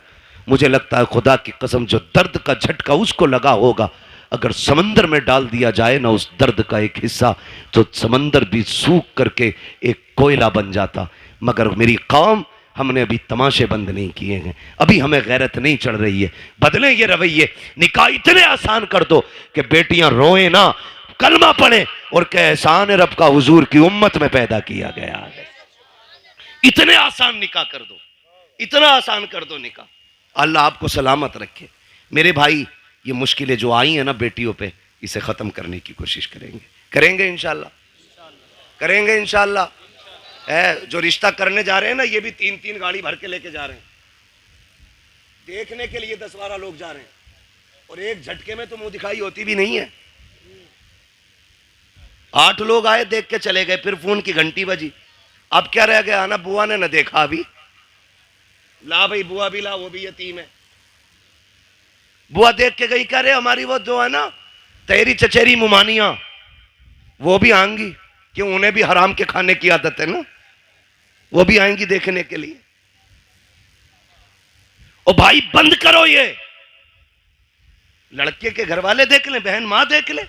मुझे लगता है खुदा की कसम, जो दर्द का झटका उसको लगा होगा, अगर समंदर में डाल दिया जाए ना उस दर्द का एक हिस्सा, तो समंदर भी सूख करके एक कोयला बन जाता। मगर मेरी कौम, हमने अभी तमाशे बंद नहीं किए हैं, अभी हमें गैरत नहीं चढ़ रही है। बदलें ये रवैये, निकाह इतने आसान कर दो कि बेटियां रोए ना, कलमा पढ़े और कहे एहसान रब का हुजूर की उम्मत में पैदा किया गया है। इतने आसान निकाह कर दो, इतना आसान कर दो निकाह। अल्लाह आपको सलामत रखे। मेरे भाई, ये मुश्किलें जो आई हैं ना बेटियों पे, इसे ख़त्म करने की कोशिश करेंगे इंशाल्लाह, करेंगे इंशाल्लाह। जो रिश्ता करने जा रहे हैं ना, ये भी 3-3 गाड़ी भर के लेके जा रहे हैं। देखने के लिए 10-12 लोग जा रहे हैं, और एक झटके में तो मुंह दिखाई होती भी नहीं है। 8 लोग आए, देख के चले गए, फिर फोन की घंटी बजी। अब क्या रह गया ना, बुआ ने न देखा अभी, ला भाई बुआ भी ला, वो भी यतीम है। बुआ देख के गई, कह रहे हमारी वो जो है ना तेरी चचेरी मुमानिया, वो भी आएंगी, क्यों उन्हें भी हराम के खाने की आदत है ना, वो भी आएंगी देखने के लिए। ओ भाई बंद करो ये, लड़के के घर वाले देख ले, बहन मां देख ले,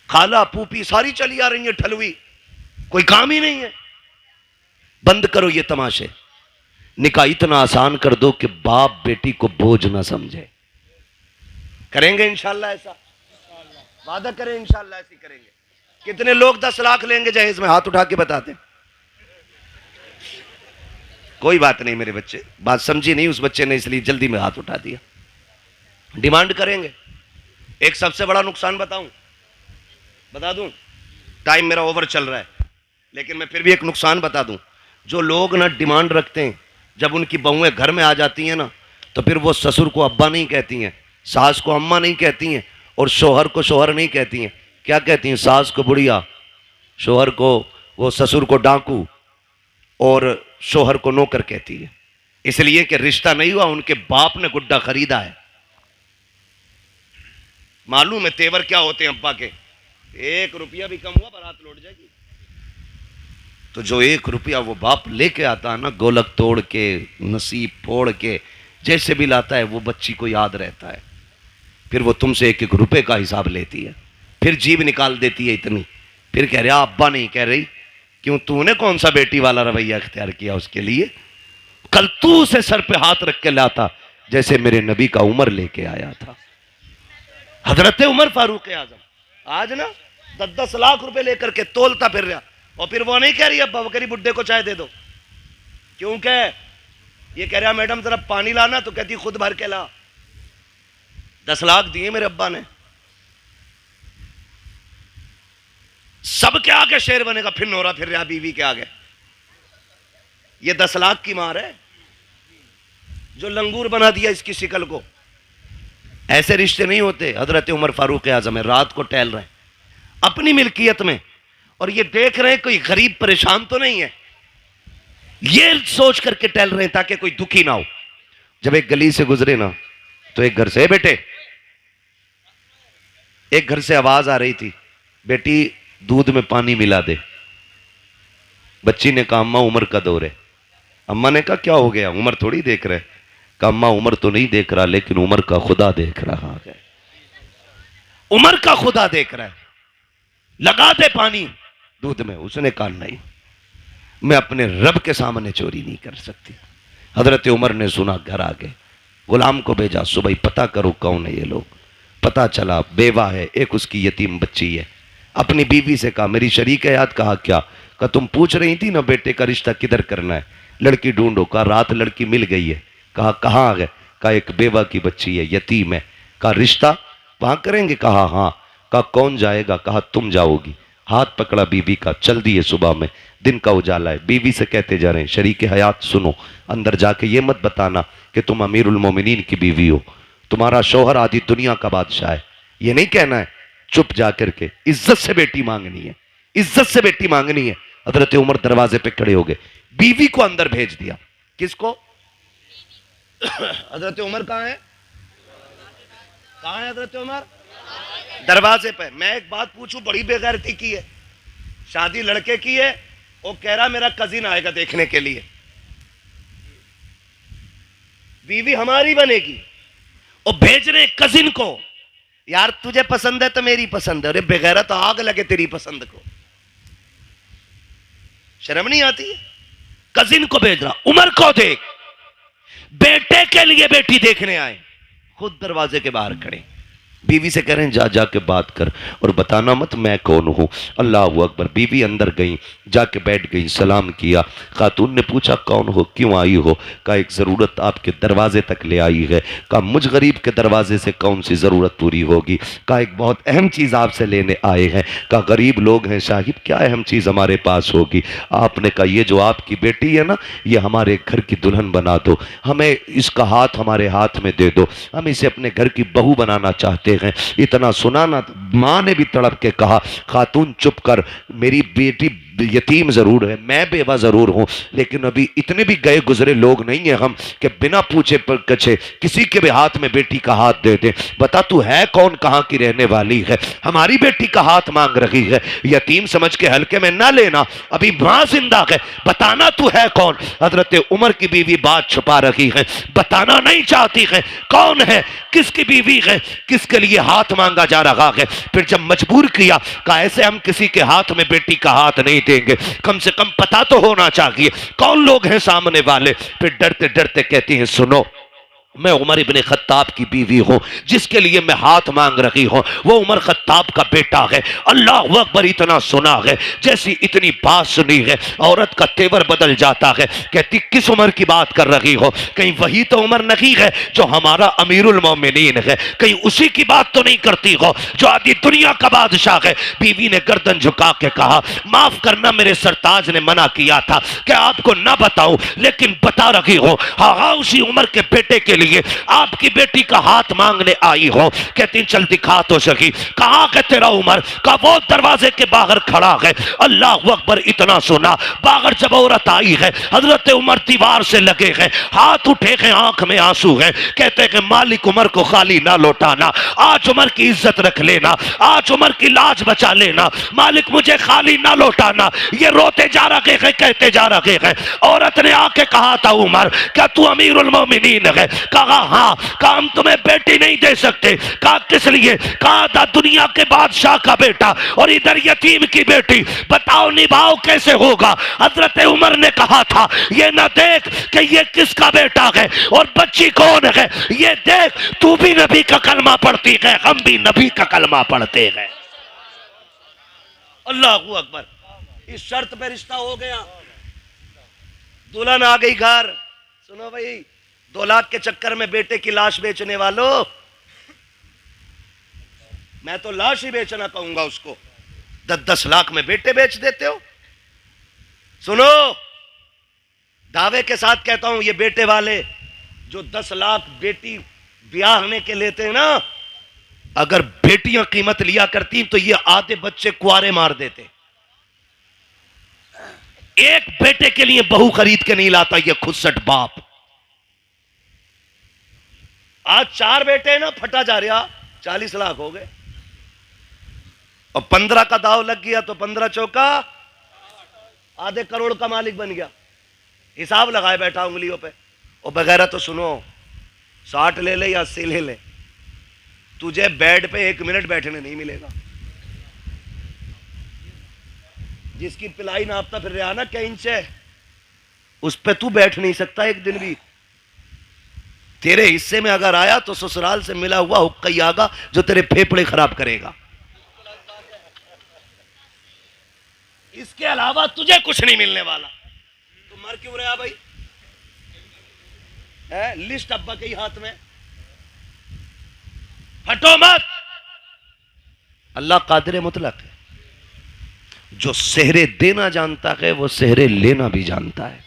खाला पूपी सारी चली आ रही है ठलवी, कोई काम ही नहीं है। बंद करो ये तमाशे। निकाह इतना आसान कर दो कि बाप बेटी को बोझ ना समझे। करेंगे इंशाल्लाह ऐसा, वादा करें इंशाल्लाह ऐसी करेंगे। कितने लोग 10 लाख लेंगे जहेज में, हाथ उठा के बता दें। कोई बात नहीं मेरे बच्चे, बात समझी नहीं उस बच्चे ने, इसलिए जल्दी में हाथ उठा दिया। डिमांड करेंगे। एक सबसे बड़ा नुकसान बता दूं, टाइम मेरा ओवर चल रहा है, लेकिन मैं फिर भी एक नुकसान बता दूं। जो लोग ना डिमांड रखते हैं, जब उनकी बहुएं घर में आ जाती हैं ना, तो फिर वो ससुर को अब्बा नहीं कहती हैं, सास को अम्मा नहीं कहती हैं, और शोहर को शोहर नहीं कहती हैं। क्या कहती हैं? सास को बुढ़िया, शोहर को, वो ससुर को डाकू, और शोहर को नौकर कहती है। इसलिए कि रिश्ता नहीं हुआ, उनके बाप ने गुड्डा खरीदा है। मालूम है तेवर क्या होते हैं अब्बा के? 1 रुपया भी कम हुआ बारात लौट जाएगी। तो जो 1 रुपया वो बाप लेके आता है ना, गोलक तोड़ के, नसीब फोड़ के, जैसे भी लाता है, वो बच्ची को याद रहता है। फिर वो तुमसे 1-1 रुपए का हिसाब लेती है, फिर जीभ निकाल देती है इतनी, फिर कह रहा अब्बा नहीं कह रही। क्यों? तूने कौन सा बेटी वाला रवैया इख्तियार किया उसके लिए? कल तू उसे सर पे हाथ रख के लाता, जैसे मेरे नबी का उमर लेके आया था, हजरत उमर फारूक आजम। आज ना 10-10 लाख रुपए लेकर के तोलता फिर रहा, और फिर वो नहीं कह रही अब्बा, वो कह रही बुड्ढे को चाय दे दो। क्यों कह? ये कह रहा मैडम जरा पानी लाना, तो कहती खुद भर के ला। 10 लाख दिए मेरे अब्बा ने। सबके आगे शेर बनेगा, फिर नोरा फिर रहा बीवी के आगे। ये 10 लाख की मार है जो लंगूर बना दिया इसकी शिकल को। ऐसे रिश्ते नहीं होते। हजरत उमर फारूक आजम है, रात को टहल रहे हैं अपनी मिल्कियत में, और ये देख रहे हैं कोई गरीब परेशान तो नहीं है, ये सोच करके टहल रहे हैं ताकि कोई दुखी ना हो। जब एक गली से गुजरे ना, तो एक घर से, बेटे, एक घर से आवाज आ रही थी, बेटी दूध में पानी मिला दे। बच्ची ने कहा अम्मा उमर का दौर है। अम्मा ने कहा क्या हो गया? उमर थोड़ी देख रहे। कहा अम्मा उमर तो नहीं देख रहा, लेकिन उमर का खुदा देख रहा है। उमर का खुदा देख रहा है, लगा दे पानी दूध में। उसने कहा नहीं, मैं अपने रब के सामने चोरी नहीं कर सकती। हजरत उमर ने सुना, घर आ गए, गुलाम को भेजा, सुबह पता करो कौन है ये लोग। पता चला बेवा है, एक उसकी यतीम बच्ची है। अपनी बीवी से कहा मेरी शरीक है याद। कहा क्या? कहा तुम पूछ रही थी ना बेटे का रिश्ता किधर करना है, लड़की ढूंढो। कहा रात लड़की मिल गई है। कहा कहाँ आ गए? कहा एक बेवा की बच्ची है, यतीम है। कहा रिश्ता वहां करेंगे? कहा हाँ। कहा कौन जाएगा? कहा तुम जाओगी। हाथ पकड़ा बीवी का, चल दिए। सुबह में दिन का उजाला है, बीवी से कहते जा रहे हैं शरीक हयात सुनो, अंदर जाके ये मत बताना कि तुम अमीरुल मोमिनीन की बीवी हो, तुम्हारा शौहर आधी दुनिया का बादशाह है, ये नहीं कहना है। चुप जाकर के इज्जत से बेटी मांगनी है, इज्जत से बेटी मांगनी है। हजरत उमर दरवाजे पे खड़े हो गए, बीवी को अंदर भेज दिया। किसको? हजरत उमर कहाँ है? कहाँ है हजरत उमर? दरवाजे पे। मैं एक बात पूछूं, बड़ी बेगैरती की है, शादी लड़के की है, वो कह रहा मेरा कजिन आएगा देखने के लिए, बीवी हमारी बनेगी, और भेज रहे कजिन को। यार तुझे पसंद है तो मेरी पसंद है। अरे बेगैरत, आग लगे तेरी पसंद को, शर्म नहीं आती? कजिन को भेज रहा। उमर को देख, बेटे के लिए बेटी देखने आए, खुद दरवाजे के बाहर खड़े। बीवी से कह रहे हैं जा जाके बात कर और बताना मत मैं कौन हूँ। अल्लाह अकबर। बीवी अंदर गई, जाके बैठ गई, सलाम किया। खातून ने पूछा कौन हो, क्यों आई हो? कहा एक ज़रूरत आपके दरवाजे तक ले आई है। कहा मुझ गरीब के दरवाजे से कौन सी ज़रूरत पूरी होगी? कहा एक बहुत अहम चीज़ आपसे लेने आए हैं। कहा गरीब लोग हैं साहिब, क्या अहम चीज़ हमारे पास होगी? आपने कहा ये जो आपकी बेटी है ना, ये हमारे घर की दुल्हन बना दो, हमें इसका हाथ हमारे हाथ में दे दो, हम इसे अपने घर की बहू बनाना चाहते हैं। इतना सुना ना, माँ ने भी तड़प के कहा खातून चुप कर, मेरी बेटी यतीम जरूर है, मैं बेवा जरूर हूं, लेकिन अभी इतने भी गए गुजरे लोग नहीं है हम कि बिना पूछे पर कछे किसी के भी हाथ में बेटी का हाथ दे दे। बता तू है कौन, कहां की रहने वाली है, हमारी बेटी का हाथ मांग रही है। यतीम समझ के हल्के में ना लेना, अभी मां जिंदा है, बताना तू है कौन। हजरत उमर की बीवी बात छुपा रही है, बताना नहीं चाहती है कौन है, किसकी बीवी है, किसके लिए हाथ मांगा जा रहा है। फिर जब मजबूर किया, कहा ऐसे हम किसी के हाथ में बेटी का हाथ नहीं देंगे, कम से कम पता तो होना चाहिए कौन लोग हैं सामने वाले। फिर डरते डरते कहती हैं सुनो, मैं उमर इब्ने खत्ताब की बीवी हूं, जिसके लिए मैं हाथ मांग रही हूं वो उमर खत्ताब का बेटा है। अल्लाह अकबर। इतना सुना है, जैसी इतनी बात सुनी है औरत का तेवर बदल जाता है। कहती किस उमर की बात कर रही हो, कहीं वही तो उमर नहीं है जो हमारा अमीरुल मोमिनीन है, कहीं उसी की बात तो नहीं करती हो जो आदि दुनिया का बादशाह है। बीवी ने गर्दन झुका के कहा माफ करना, मेरे सरताज ने मना किया था कि आपको ना बताऊं, लेकिन बता रही हो हाँ उसी उमर के बेटे के लिए आपकी बेटी का हाथ मांगने आई हो। कहती चल दिखा तो सही, कहां है तेरा उमर? का वो दरवाजे के बाहर खड़ा है। अल्लाह अकबर। इतना सुना, बाहर जब औरत आई है, हजरत उमर दीवार से लगे हैं, हाथ उठे हैं, आंख में आंसू है। कहते हैं मालिक उमर को खाली ना लौटाना, आज उमर की इज्जत रख लेना, आज उमर की लाज बचा लेना, मालिक मुझे खाली ना लौटाना। ये रोते जा रहे हैं, कहते जा रहे हैं। औरत ने आके कहा था उमर क्या तू अमीरुल मोमिनीन है? कहा हाँ। कहा हम तुम्हें बेटी नहीं दे सकते। कहा किस लिए? कहा था दुनिया के बादशाह का बेटा और इधर यतीम की बेटी, बताओ निभाओ कैसे होगा? हजरत उमर ने कहा था ये ना देख कि ये किसका बेटा है और बच्ची कौन है, ये देख तू भी नबी का कलमा पढ़ती है, हम भी नबी का कलमा पढ़ते हैं। अल्लाह अकबर। इस शर्त पे रिश्ता हो गया, दुल्हन आ गई घर। सुनो भाई, 2 लाख के चक्कर में बेटे की लाश बेचने वालों, मैं तो लाश ही बेचना कहूंगा उसको। 10-10 लाख में बेटे बेच देते हो। सुनो, दावे के साथ कहता हूं, ये बेटे वाले जो 10 लाख बेटी ब्याहने के लेते हैं ना, अगर बेटियां कीमत लिया करती तो ये आधे बच्चे कुआरे मार देते। एक बेटे के लिए बहू खरीद के नहीं लाता ये खुदसट बाप। आज 4 बेटे हैं ना, फटा जा रहा, 40 लाख हो गए और 15 का दाव लग गया तो 15 चौका आधे करोड़ का मालिक बन गया। हिसाब लगाए बैठा उंगलियों पे। और बगैर तो सुनो, 60 ले ले या 80 ले ले, तुझे बेड पे 1 मिनट बैठने नहीं मिलेगा। जिसकी पिलाई नापता फिर रहा ना क्या इंच है, उस पे तू बैठ नहीं सकता एक दिन भी। तेरे हिस्से में अगर आया तो ससुराल से मिला हुआ हुक्का ही आगा जो तेरे फेफड़े खराब करेगा। इसके अलावा तुझे कुछ नहीं मिलने वाला। तू मर क्यों रहा भाई? लिस्ट अब्बा के ही हाथ में, हटो मत। अल्लाह कादिर मुतलक है, जो सेहरे देना जानता है वो सेहरे लेना भी जानता है।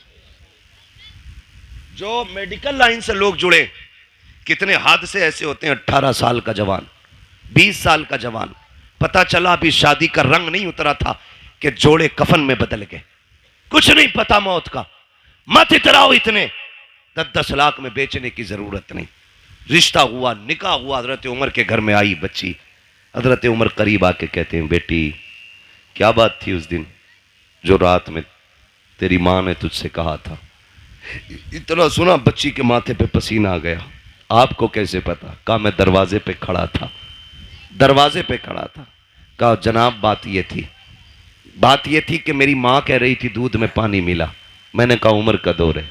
जो मेडिकल लाइन से लोग जुड़े, कितने हादसे ऐसे होते हैं। 18 साल का जवान, 20 साल का जवान, पता चला अभी शादी का रंग नहीं उतरा था कि जोड़े कफन में बदल गए। कुछ नहीं पता मौत का। मत इतराओ इतने। 10-10 लाख में बेचने की जरूरत नहीं। रिश्ता हुआ, निकाह हुआ, हजरत उमर के घर में आई बच्ची। हजरत उमर करीब आके कहते हैं बेटी क्या बात थी उस दिन जो रात में तेरी मां ने तुझसे कहा था? इतना सुना, बच्ची के माथे पे पसीना आ गया। आपको कैसे पता? कहा मैं दरवाजे पे खड़ा था, दरवाजे पे खड़ा था। कहा जनाब बात ये थी कि मेरी माँ कह रही थी दूध में पानी मिला। मैंने कहा उमर का दौर है।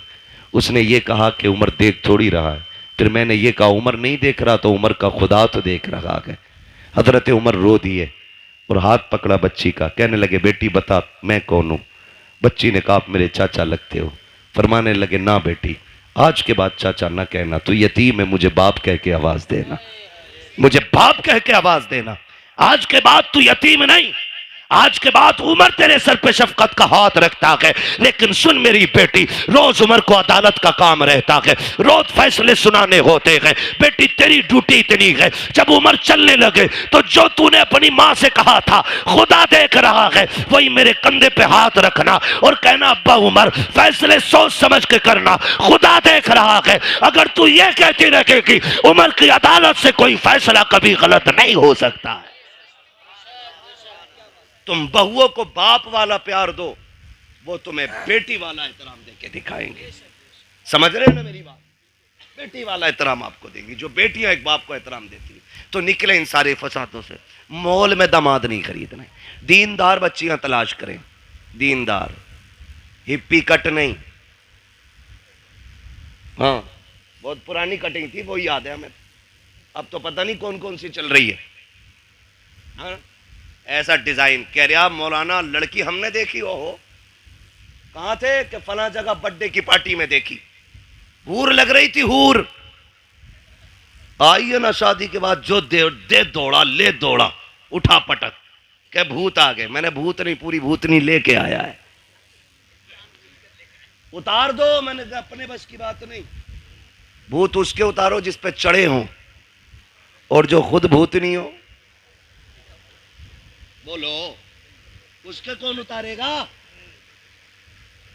उसने ये कहा कि उमर देख थोड़ी रहा है, फिर मैंने ये कहा उमर नहीं देख रहा तो उमर का खुदा तो देख रहा है। हजरत उमर रो दिए और हाथ पकड़ा बच्ची का, कहने लगे बेटी बता मैं कौन हूं। बच्ची ने कहा आप मेरे चाचा लगते हो। फरमाने लगे ना बेटी, आज के बाद चाचा ना कहना, तू यतीम है, मुझे बाप कह के आवाज देना, मुझे बाप कह के आवाज देना। आज के बाद तू यतीम नहीं, आज के बाद उमर तेरे सर पे शफकत का हाथ रखता है। लेकिन सुन मेरी बेटी, रोज उमर को अदालत का काम रहता है, रोज फैसले सुनाने होते हैं। बेटी तेरी ड्यूटी इतनी है, जब उमर चलने लगे तो जो तूने अपनी माँ से कहा था खुदा देख रहा है, वही मेरे कंधे पे हाथ रखना और कहना अब्बा उमर फैसले सोच समझ के करना, खुदा देख रहा है। अगर तू ये कहती रहेगी उमर की अदालत से कोई फैसला कभी गलत नहीं हो सकता है। तुम बहुओं को बाप वाला प्यार दो, वो तुम्हें बेटी वाला एहतराम देके दिखाएंगे। समझ रहे हो ना मेरी बात? बेटी वाला एहतराम आपको देंगी। जो बेटियां एक बाप को एहतराम देती हैं तो निकले इन सारे फसादों से। मॉल में दामाद नहीं खरीदना है, दीनदार बच्चियां तलाश करें, दीनदार, हिप्पी कट नहीं। हाँ बहुत पुरानी कटिंग थी वो याद है हमें, अब तो पता नहीं कौन कौन सी चल रही है। हाँ ऐसा डिजाइन कह रहा मौलाना लड़की हमने देखी, ओहो कहां थे कि फला जगह बर्थडे की पार्टी में देखी, हूर लग रही थी हूर। आई है ना शादी के बाद जो दे दौड़ा ले दौड़ा उठा पटक के भूत आ गए। मैंने भूत नहीं पूरी भूतनी लेके आया है, उतार दो। मैंने कहा अपने बस की बात नहीं, भूत उसके उतारो जिस पे चढ़े हों और जो खुद भूत नहीं हो। बोलो उसके कौन उतारेगा?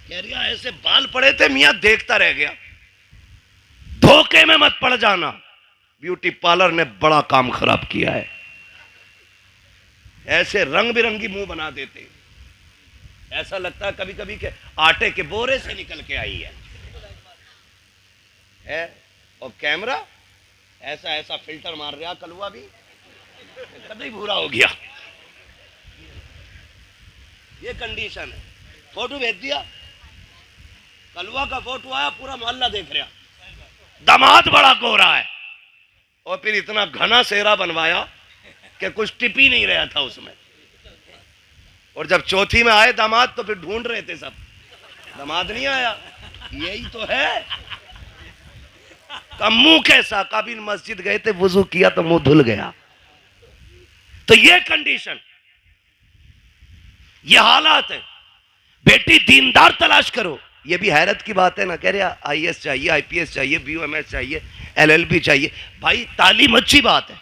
कह रहा ऐसे बाल पड़े थे मियां देखता रह गया। धोखे में मत पड़ जाना, ब्यूटी पार्लर ने बड़ा काम खराब किया है। ऐसे रंग बिरंगी मुंह बना देते, ऐसा लगता है कभी कभी के आटे के बोरे से निकल के आई है। और कैमरा ऐसा ऐसा फिल्टर मार रहा, कलवा भी कभी भूरा हो गया। ये कंडीशन है। फोटो भेज दिया, कलवा का फोटो आया, पूरा मोहल्ला देख रहा, दामाद बड़ा गोरा है और फिर इतना घना सेहरा बनवाया कि कुछ टिप ही नहीं रहा था उसमें। और जब चौथी में आए दामाद तो फिर ढूंढ रहे थे सब, दामाद नहीं आया। यही तो है। मुंह कैसा, काबिल मस्जिद गए थे वुजू किया तो मुंह धुल गया। तो ये कंडीशन, ये हालात है। बेटी दीनदार तलाश करो। ये भी हैरत की बात है ना, कह रहे आईएएस चाहिए, आईपीएस चाहिए, बीओएमएस चाहिए, एलएलबी चाहिए। भाई तालीम अच्छी बात है।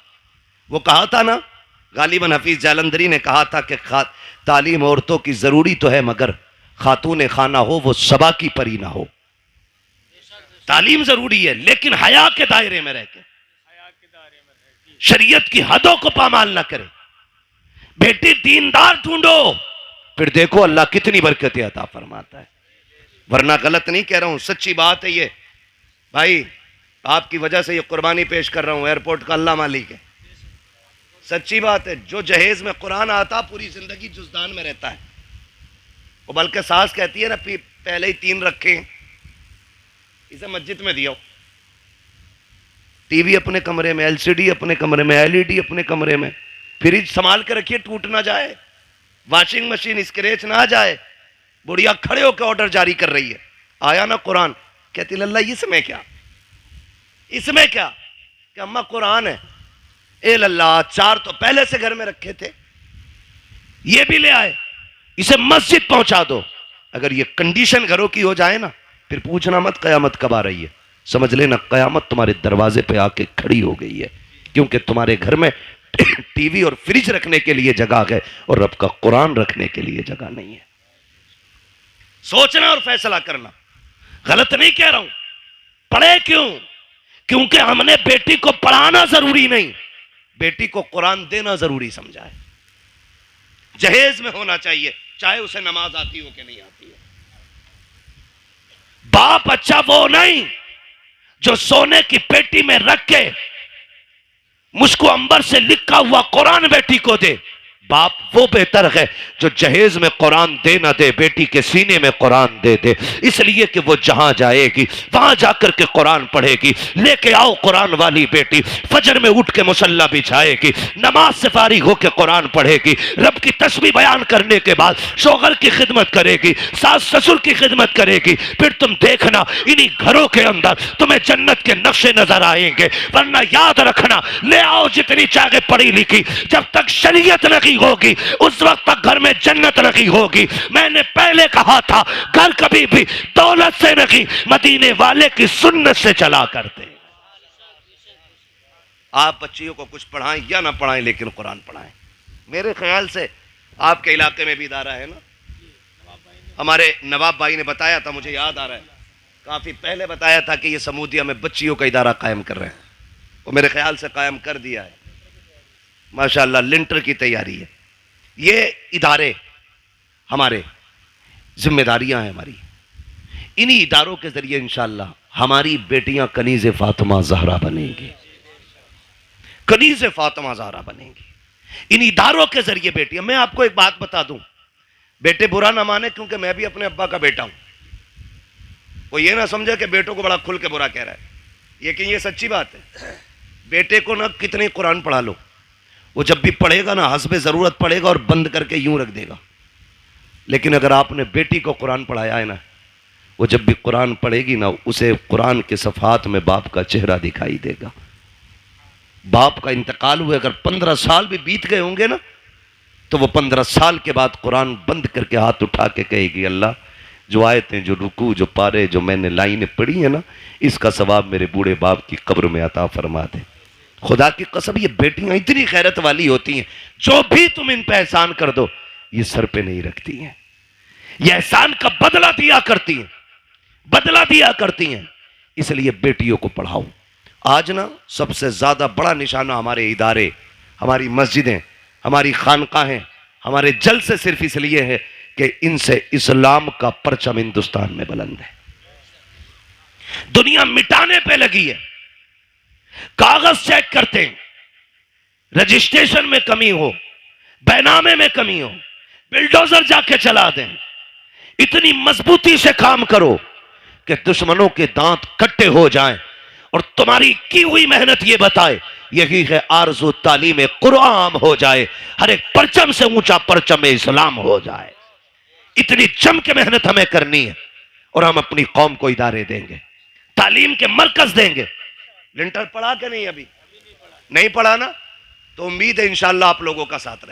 वो कहा था ना, गालिबन हफीज जालंधरी ने कहा था कि तालीम औरतों की जरूरी तो है मगर खातून खाना हो वो सबा की परी ना हो। तालीम जरूरी है लेकिन हया के दायरे में रहकर, शरीयत की हदों को पामाल ना करे। बेटी दीनदार ढूंढो, फिर देखो अल्लाह कितनी बरकतें अता फरमाता है। वरना गलत नहीं कह रहा हूं, सच्ची बात है ये। भाई आपकी वजह से ये कुर्बानी पेश कर रहा हूं, एयरपोर्ट का अल्लाह मालिक है, सच्ची बात है। जो जहेज में कुरान आता पूरी जिंदगी जुज़दान में रहता है। वो बल्कि सास कहती है ना पहले ही 3 रखे, इसे मस्जिद में दिया। टीवी अपने कमरे में, एलसीडी अपने कमरे में, एलईडी अपने कमरे में, फ्रिज संभाल के रखिए टूट ना जाए, वॉशिंग मशीन स्क्रैच ना जाए। बुढ़िया खड़े होकर ऑर्डर जारी कर रही है। आया ना कुरान, कहती लल्ला इसमें क्या, इसमें क्या? कि अम्मा कुरान है। ए लल्ला 4 तो पहले से घर में रखे थे, ये भी ले आए, इसे मस्जिद पहुंचा दो। अगर ये कंडीशन घरों की हो जाए ना, फिर पूछना मत कयामत कब आ रही है। समझ लेना कयामत तुम्हारे दरवाजे पे आके खड़ी हो गई है, क्योंकि तुम्हारे घर में टीवी और फ्रिज रखने के लिए जगह है और रब का कुरान रखने के लिए जगह नहीं है। सोचना और फैसला करना। गलत नहीं कह रहा हूं। पढ़े क्यों? क्योंकि हमने बेटी को पढ़ाना जरूरी नहीं, बेटी को कुरान देना जरूरी समझा है। जहेज में होना चाहिए, चाहे उसे नमाज आती हो कि नहीं आती हो। बाप अच्छा वो नहीं जो सोने की पेटी में रख के मुझको अंबर से लिखा हुआ कुरान बेटी को दे। बाप वो बेहतर है जो जहेज में कुरान दे ना दे, बेटी के सीने में कुरान दे दे, इसलिए कि वो जहां जाएगी वहां जाकर के कुरान पढ़ेगी। लेके आओ कुरान वाली बेटी, फजर में उठ के मुसल्ला बिछाएगी, नमाज से फारिग होकर कुरान पढ़ेगी, रब की तस्बीह बयान करने के बाद शोहर की खिदमत करेगी, सास ससुर की खिदमत करेगी। फिर तुम देखना इन्हीं घरों के अंदर तुम्हें जन्नत के नक्शे नजर आएंगे। वरना याद रखना, ले आओ जितनी चाहे पढ़ी लिखी, जब तक शरीयत नहीं होगी उस वक्त तक घर में जन्नत नहीं होगी। मैंने पहले कहा था, घर कभी भी दौलत से नहीं, मदीने वाले की सुन्नत से चला करते। आप बच्चियों को कुछ पढ़ाएं या ना पढ़ाएं, लेकिन कुरान पढ़ाएं। मेरे ख्याल से आपके इलाके में भी इदारा है ना, हमारे नवाब भाई ने बताया था, मुझे याद आ रहा है, काफी पहले बताया था कि ये समूदिया में बच्चियों का इदारा कायम कर रहे हैं। वो मेरे ख्याल से कायम कर दिया है, माशाअल्लाह। लिंटर की तैयारी है। ये इदारे हमारे जिम्मेदारियां हैं हमारी। इन्हीं इदारों के जरिए इंशाअल्लाह हमारी बेटियां कनीज़ फातिमा ज़हरा बनेंगी, कनीज़ फातिमा ज़हरा बनेंगी इन इदारों के जरिए। बेटियां, मैं आपको एक बात बता दूं, बेटे बुरा ना माने, क्योंकि मैं भी अपने अब्बा का बेटा हूं। वो ये ना समझे कि बेटों को बड़ा खुल के बुरा कह रहा है, लेकिन ये सच्ची बात है। बेटे को ना कितने कुरान पढ़ा लो, वो जब भी पढ़ेगा ना हस्बे ज़रूरत पढ़ेगा और बंद करके यूं रख देगा। लेकिन अगर आपने बेटी को कुरान पढ़ाया है ना, वो जब भी कुरान पढ़ेगी ना, उसे कुरान के सफ़हात में बाप का चेहरा दिखाई देगा। बाप का इंतकाल हुए अगर 15 साल भी बीत गए होंगे ना, तो वो 15 साल के बाद कुरान बंद करके हाथ उठा के कहेगी, अल्लाह जो आयतें, जो रुकू, जो पारे, जो मैंने लाइनें पढ़ी है ना, इसका सवाब मेरे बूढ़े बाप की कब्र में अता फरमा दे। खुदा की कसम, ये बेटियां इतनी खैरत वाली होती हैं, जो भी तुम इन पे एहसान कर दो ये सर पे नहीं रखती हैं, ये एहसान का बदला दिया करती हैं, बदला दिया करती हैं। इसलिए बेटियों को पढ़ाओ। आज ना सबसे ज्यादा बड़ा निशाना हमारे इदारे, हमारी मस्जिदें, हमारी खानकाहें, हमारे जलसे सिर्फ इसलिए है कि इनसे इस्लाम का परचम हिंदुस्तान में बुलंद है। दुनिया मिटाने पे लगी है, कागज चेक करते हैं, रजिस्ट्रेशन में कमी हो, बैनामे में कमी हो, बिल्डोजर जाके चला दें। इतनी मजबूती से काम करो कि दुश्मनों के दांत कट्टे हो जाएं और तुम्हारी की हुई मेहनत ये बताए, यही है आरज़ू तालीम कुरान हो जाए, हर एक परचम से ऊंचा परचम इस्लाम हो जाए। इतनी जम के मेहनत हमें करनी है और हम अपनी कौम को इदारे देंगे, तालीम के मरकज देंगे। लिंटर पढ़ा के नहीं, अभी नहीं पढ़ा ना, तो उम्मीद है इंशाअल्लाह आप लोगों का साथ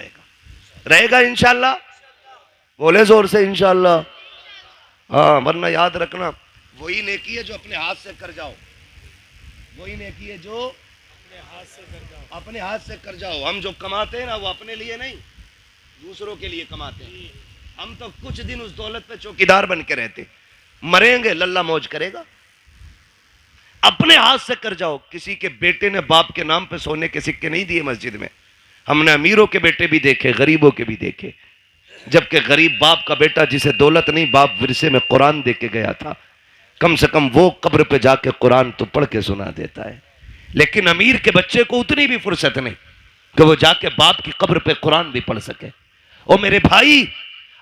रहेगा इंशाअल्लाह। बोले जोर से इंशाअल्लाह। हाँ, वरना याद रखना, वही नेकी है जो अपने हाथ से कर जाओ, वही नेकी है जो अपने हाथ से कर जाओ। हम जो कमाते हैं ना, वो अपने लिए नहीं, दूसरों के लिए कमाते हैं। हम तो कुछ दिन उस दौलत पे चौकीदार बन के रहते, मरेंगे लल्ला मौज करेगा। अपने हाथ से कर जाओ। किसी के बेटे ने बाप के नाम पे सोने के सिक्के नहीं दिए मस्जिद में। हमने अमीरों के बेटे भी देखे, गरीबों के भी देखे, जबकि गरीब बाप का बेटा जिसे दौलत नहीं, बाप विरसे में कुरान दे के गया था, कम से कम वो कब्र पे जाके कुरान तो पढ़ के सुना देता है। लेकिन अमीर के बच्चे को उतनी भी फुर्सत नहीं कि वो जाके बाप की कब्र पे कुरान भी पढ़ सके। ओ मेरे भाई,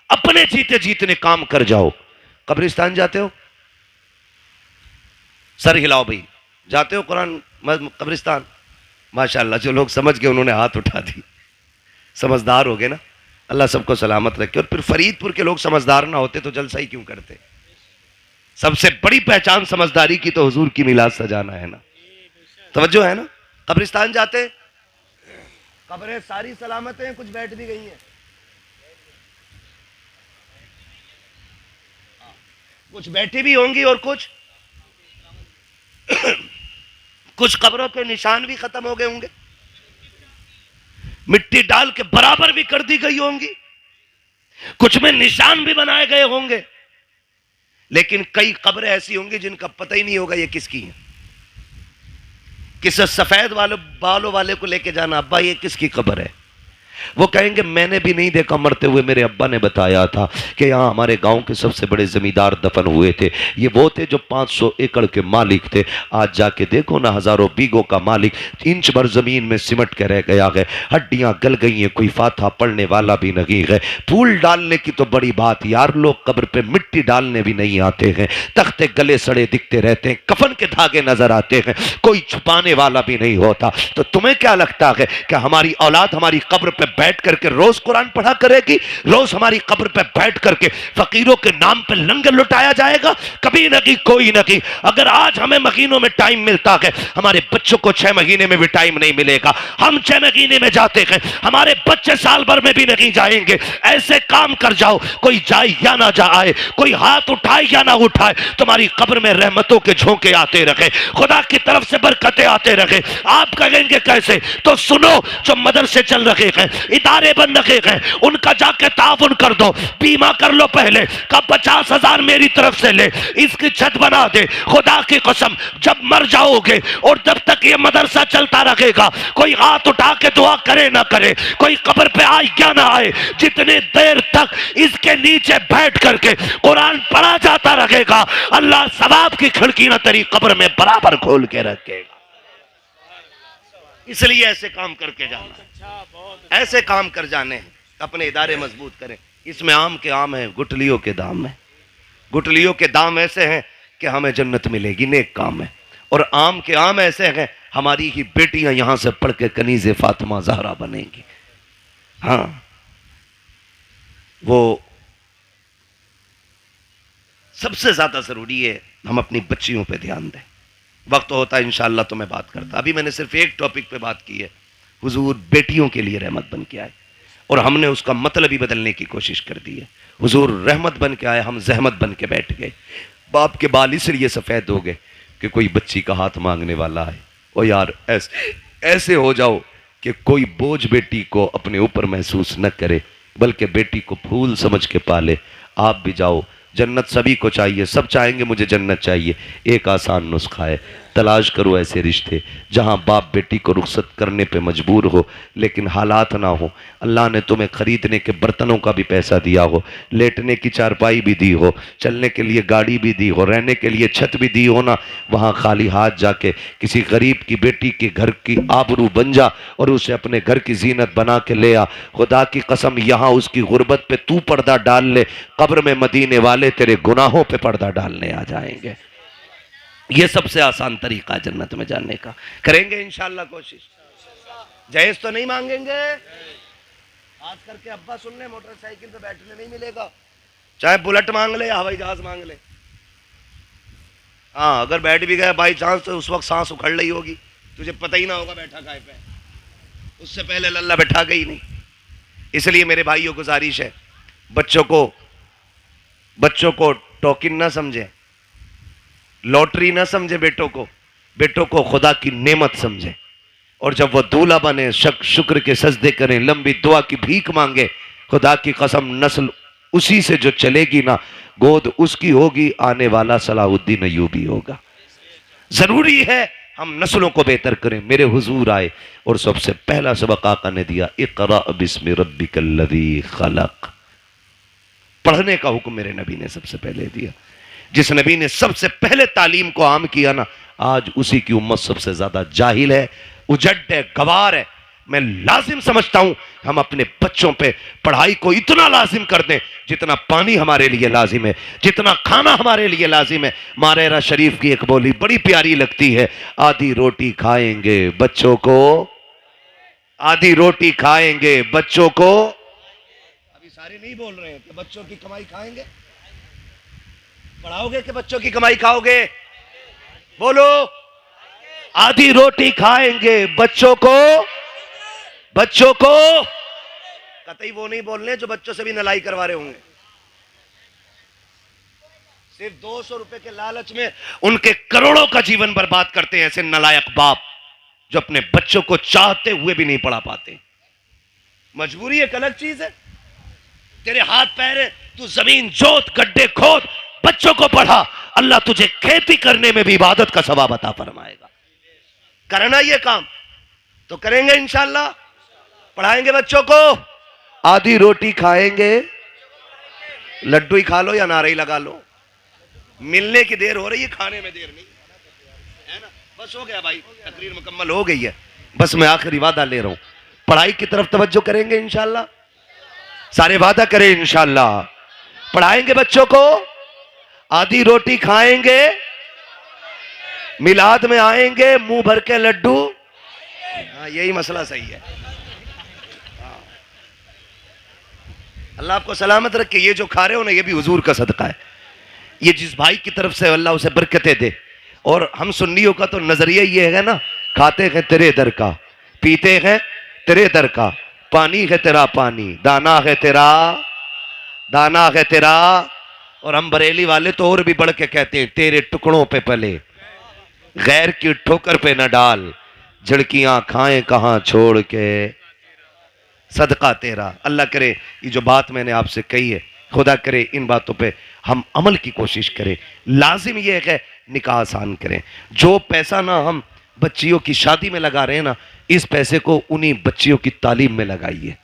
अपने जीते जीतने काम कर जाओ। कब्रिस्तान जाते हो? सर हिलाओ भाई। जाते हो कुरान कब्रिस्तान? माशाअल्लाह, जो लोग समझ गए उन्होंने हाथ उठा दी, समझदार हो गए ना। अल्लाह सबको सलामत रखे। और फिर फरीदपुर के लोग समझदार ना होते तो जलसा ही क्यों करते? सबसे बड़ी पहचान समझदारी की तो हुजूर की मिलाद सजाना है ना। तवज्जो है ना? कब्रिस्तान जाते, कब्रें सारी सलामत हैं, कुछ बैठ भी गई हैं, कुछ बैठी भी होंगी और कुछ कब्रों के निशान भी खत्म हो गए होंगे, मिट्टी डाल के बराबर भी कर दी गई होंगी, कुछ में निशान भी बनाए गए होंगे। लेकिन कई कब्रें ऐसी होंगी जिनका पता ही नहीं होगा ये किसकी है। किसी सफेद बालों वाले को लेके जाना, अब्बा ये किसकी कब्र है? वो कहेंगे मैंने भी नहीं देखा मरते हुए, मेरे अब्बा ने बताया था कि यहाँ हमारे गांव के सबसे बड़े जमींदार दफन हुए थे। ये वो थे जो 500 एकड़ के मालिक थे। आज जाके देखो ना, हजारों बीघों का मालिक इंच भर जमीन में सिमट के रह गया है, हड्डियां गल गई हैं, कोई फाथा पड़ने वाला भी नहीं है। फूल डालने की तो बड़ी बात यार, लोग कब्र पे मिट्टी डालने भी नहीं आते हैं, तख्ते गले सड़े दिखते रहते हैं, कफन के धागे नजर आते हैं, कोई छुपाने वाला भी नहीं होता। तो तुम्हें क्या लगता है कि हमारी औलाद हमारी कब्र पे बैठ करके रोज कुरान पढ़ा करेगी? रोज हमारी कब्र पे बैठ करके फकीरों के नाम पे लंगर लुटाया जाएगा? कभी नहीं, कोई नहीं। अगर आज हमें महीनों में टाइम मिलता है, हमारे बच्चों को 6 महीने में भी टाइम नहीं मिलेगा। हम 6 महीने में जाते हैं, हमारे बच्चे साल भर में भी नहीं जाएंगे। ऐसे काम कर जाओ, कोई जाए या ना जाए, कोई हाथ उठाए या ना उठाए, तुम्हारी कब्र में रहमतों के झोंके आते रहे, खुदा की तरफ से बरकतें आते रहे। आप कहेंगे कैसे? तो सुनो, जो मदरसे चल रहे हैं, इदारे बन रहे हैं, उनका जाके ताउन कर दो, बीमा कर लो पहले का 50,000 मेरी तरफ से ले, इसकी छत बना दे। खुदा की कसम, जब मर जाओगे और जब तक ये मदरसा चलता रहेगा, कोई हाथ उठा के दुआ करे ना करे, कोई कब्र पे आए क्या ना आए, जितने देर तक इसके नीचे बैठ करके कुरान पढ़ा जाता रहेगा, अल्लाह सवाब की खिड़की ना तेरी कब्र में बराबर खोल के रखेगा। इसलिए ऐसे काम करके जाना, ऐसे काम कर जाने हैं, अपने इदारे मजबूत करें। इसमें आम के आम है, गुठलियों के दाम है। गुठलियों के दाम ऐसे हैं कि हमें जन्नत मिलेगी, नेक काम है। और आम के आम ऐसे हैं, हमारी ही बेटियां यहां से पढ़ के कनीज़े फातिमा ज़हरा बनेंगी। हाँ, वो सबसे ज्यादा जरूरी है हम अपनी बच्चियों पे ध्यान दें। वक्त होता है इंशाअल्लाह तो मैं बात करता, अभी मैंने सिर्फ एक टॉपिक पे बात की है, हुजूर बेटियों के लिए रहमत बन के आए, और हमने उसका मतलब ही बदलने की कोशिश कर दी है। हुजूर रहमत बन के आए, हम जहमत बन के बैठ गए। बाप के बाल इसलिए सफ़ेद हो गए कि कोई बच्ची का हाथ मांगने वाला है। ओ यार, ऐसे हो जाओ कि कोई बोझ बेटी को अपने ऊपर महसूस न करे, बल्कि बेटी को फूल समझ के पाले। आप भी जाओ, जन्नत सभी को चाहिए, सब चाहेंगे मुझे जन्नत चाहिए। एक आसान नुस्खा है, तलाश करो ऐसे रिश्ते जहां बाप बेटी को रुखसत करने पे मजबूर हो, लेकिन हालात ना हो। अल्लाह ने तुम्हें खरीदने के बर्तनों का भी पैसा दिया हो, लेटने की चारपाई भी दी हो, चलने के लिए गाड़ी भी दी हो, रहने के लिए छत भी दी हो ना, वहाँ खाली हाथ जाके किसी गरीब की बेटी के घर की आबरू बन जा और उसे अपने घर की जीनत बना के ले आ। खुदा की कसम, यहाँ उसकी गुर्बत पे तू पर्दा डाल ले, कब्र में मदीने वाले तेरे गुनाहों पे पर्दा डालने आ जाएंगे। ये सबसे आसान तरीका है जन्नत में जाने का। करेंगे इंशाअल्लाह कोशिश। जहेज तो नहीं मांगेंगे। आज करके अब्बा सुन ले, मोटरसाइकिल पे बैठने नहीं मिलेगा, चाहे बुलेट मांग ले या हवाई जहाज मांग ले। हाँ, अगर बैठ भी गया बाई चांस तो उस वक्त सांस उखड़ रही होगी, तुझे पता ही ना होगा बैठा काय पे, उससे पहले लल्ला बैठा गई नहीं। इसलिए मेरे भाइयों गुजारिश है, बच्चों को टोकन ना समझे, लॉटरी ना समझे, बेटों को खुदा की नेमत समझे। और जब वह दूल्हा बने, शुक्र के सजदे करें, लंबी दुआ की भीख मांगे। खुदा की कसम, नस्ल उसी से जो चलेगी ना, गोद उसकी होगी, आने वाला सलाहुद्दीन अय्यूबी होगा। जरूरी है हम नस्लों को बेहतर करें। मेरे हुजूर आए और सबसे पहला सबक आका ने दिया, इक़रा बिस्मि रब्बिकल्लज़ी खलक़। पढ़ने का हुक्म मेरे नबी ने सबसे पहले दिया। जिस नबी ने सबसे पहले तालीम को आम किया ना, आज उसी की उम्मत सबसे ज्यादा जाहिल है, उजड़ है, गवार है। मैं लाजिम समझता हूं हम अपने बच्चों पे पढ़ाई को इतना लाजिम कर दें जितना पानी हमारे लिए लाजिम है, जितना खाना हमारे लिए लाजिम है। मारेरा शरीफ की एक बोली बड़ी प्यारी लगती है, आधी रोटी खाएंगे बच्चों को, आधी रोटी खाएंगे बच्चों को। अभी सारे नहीं बोल रहे हैं कि बच्चों की कमाई खाएंगे। पढ़ाओगे कि बच्चों की कमाई खाओगे? बोलो। आधी रोटी खाएंगे बच्चों को कतई वो नहीं बोल रहे जो बच्चों से भी नलाई करवा रहे होंगे। सिर्फ 200 रुपए के लालच में उनके करोड़ों का जीवन बर्बाद करते हैं ऐसे नलायक बाप जो अपने बच्चों को चाहते हुए भी नहीं पढ़ा पाते। मजबूरी एक अलग चीज है, तेरे हाथ पैर है, तू जमीन जोत, गड्ढे खोद, बच्चों को पढ़ा, अल्लाह तुझे खेती करने में भी इबादत का सवाब अता फरमाएगा। करना ये काम तो करेंगे इंशाअल्लाह। पढ़ाएंगे बच्चों को, आधी रोटी खाएंगे, लड्डू ही खा लो या नारे ही लगा लो, मिलने की देर हो रही है, खाने में देर नहीं है ना। बस हो गया भाई, तकरीर मुकम्मल हो गई है। बस मैं आखिरी वादा ले रहा हूं, पढ़ाई की तरफ तवज्जो करेंगे इंशाल्लाह, सारे वादा करें इंशाल्लाह। पढ़ाएंगे बच्चों को, आधी रोटी खाएंगे, मिलाद में आएंगे, मुंह भर के लड्डू। हाँ, यही मसला सही है। हाँ। अल्लाह आपको सलामत रखे। ये जो खा रहे हो ना, ये भी हुजूर का सदका है। ये जिस भाई की तरफ से अल्लाह उसे बरकतें दे। और हम सुन्नियों का तो नजरिया ये है ना, खाते हैं तेरे दर का, पीते हैं तेरे दर का, पानी है तेरा पानी, दाना है तेरा, दाना है तेरा। और हम बरेली वाले तो और भी बढ़ के कहते हैं, तेरे टुकड़ों पे पले, गैर की ठोकर पे न डाल, झड़कियां खाएं कहां छोड़ के, सदका तेरा। अल्लाह करे ये जो बात मैंने आपसे कही है, खुदा करे इन बातों पे हम अमल की कोशिश करें। लाजिम ये है निकाह आसान करें। जो पैसा ना हम बच्चियों की शादी में लगा रहे हैं ना, इस पैसे को उन्हीं बच्चियों की तालीम में लगाइए,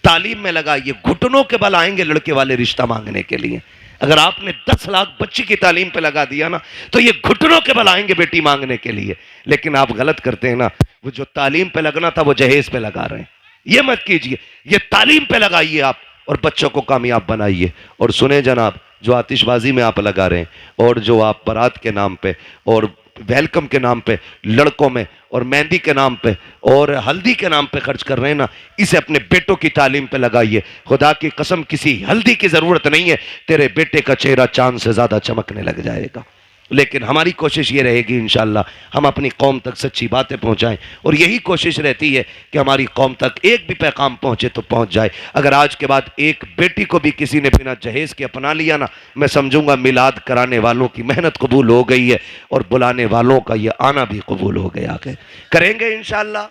तालीम में लगाइए। घुटनों के बल आएंगे लड़के वाले रिश्ता मांगने के लिए। अगर आपने 10 लाख बच्ची की तालीम पे लगा दिया ना, तो ये घुटनों के बल आएंगे बेटी मांगने के लिए। लेकिन आप गलत करते हैं ना, वो जो तालीम पे लगना था वो जहेज पे लगा रहे हैं। ये मत कीजिए, ये तालीम पे लगाइए आप और बच्चों को कामयाब बनाइए। और सुने जनाब, जो आतिशबाजी में आप लगा रहे हैं और जो आप बारात के नाम पे और वेलकम के नाम पे लड़कों में और मेहंदी के नाम पे और हल्दी के नाम पे खर्च कर रहे हैं ना, इसे अपने बेटों की तालीम पे लगाइए। खुदा की कसम, किसी हल्दी की जरूरत नहीं है, तेरे बेटे का चेहरा चांद से ज्यादा चमकने लग जाएगा। लेकिन हमारी कोशिश ये रहेगी इंशाल्लाह, हम अपनी कौम तक सच्ची बातें पहुंचाएं। और यही कोशिश रहती है कि हमारी कौम तक एक भी पैगाम पहुंचे तो पहुंच जाए। अगर आज के बाद एक बेटी को भी किसी ने बिना जहेज के अपना लिया ना, मैं समझूंगा मिलाद कराने वालों की मेहनत कबूल हो गई है और बुलाने वालों का ये आना भी कबूल हो गया है। करेंगे इंशाल्लाह।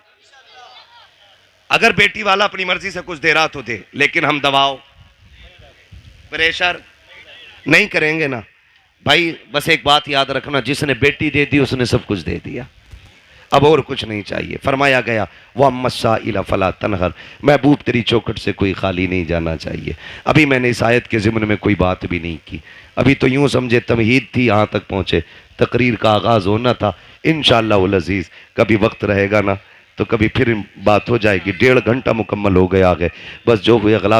अगर बेटी वाला अपनी मर्जी से कुछ दे रहा तो दे, लेकिन हम दबाव प्रेशर नहीं करेंगे ना भाई। बस एक बात याद रखना, जिसने बेटी दे दी उसने सब कुछ दे दिया, अब और कुछ नहीं चाहिए। फरमाया गया वह मस्सा इला फला तनहर, महबूब तेरी चौखट से कोई खाली नहीं जाना चाहिए। अभी मैंने इस आयत के ज़िम्न में कोई बात भी नहीं की, अभी तो यूं समझे तमहीद थी, यहाँ तक पहुँचे, तकरीर का आगाज़ होना था। इंशाअल्लाह अज़ीज़ कभी वक्त रहेगा ना तो कभी फिर बात हो जाएगी। 1.5 घंटा मुकम्मल हो गया है, बस जो हुए अगला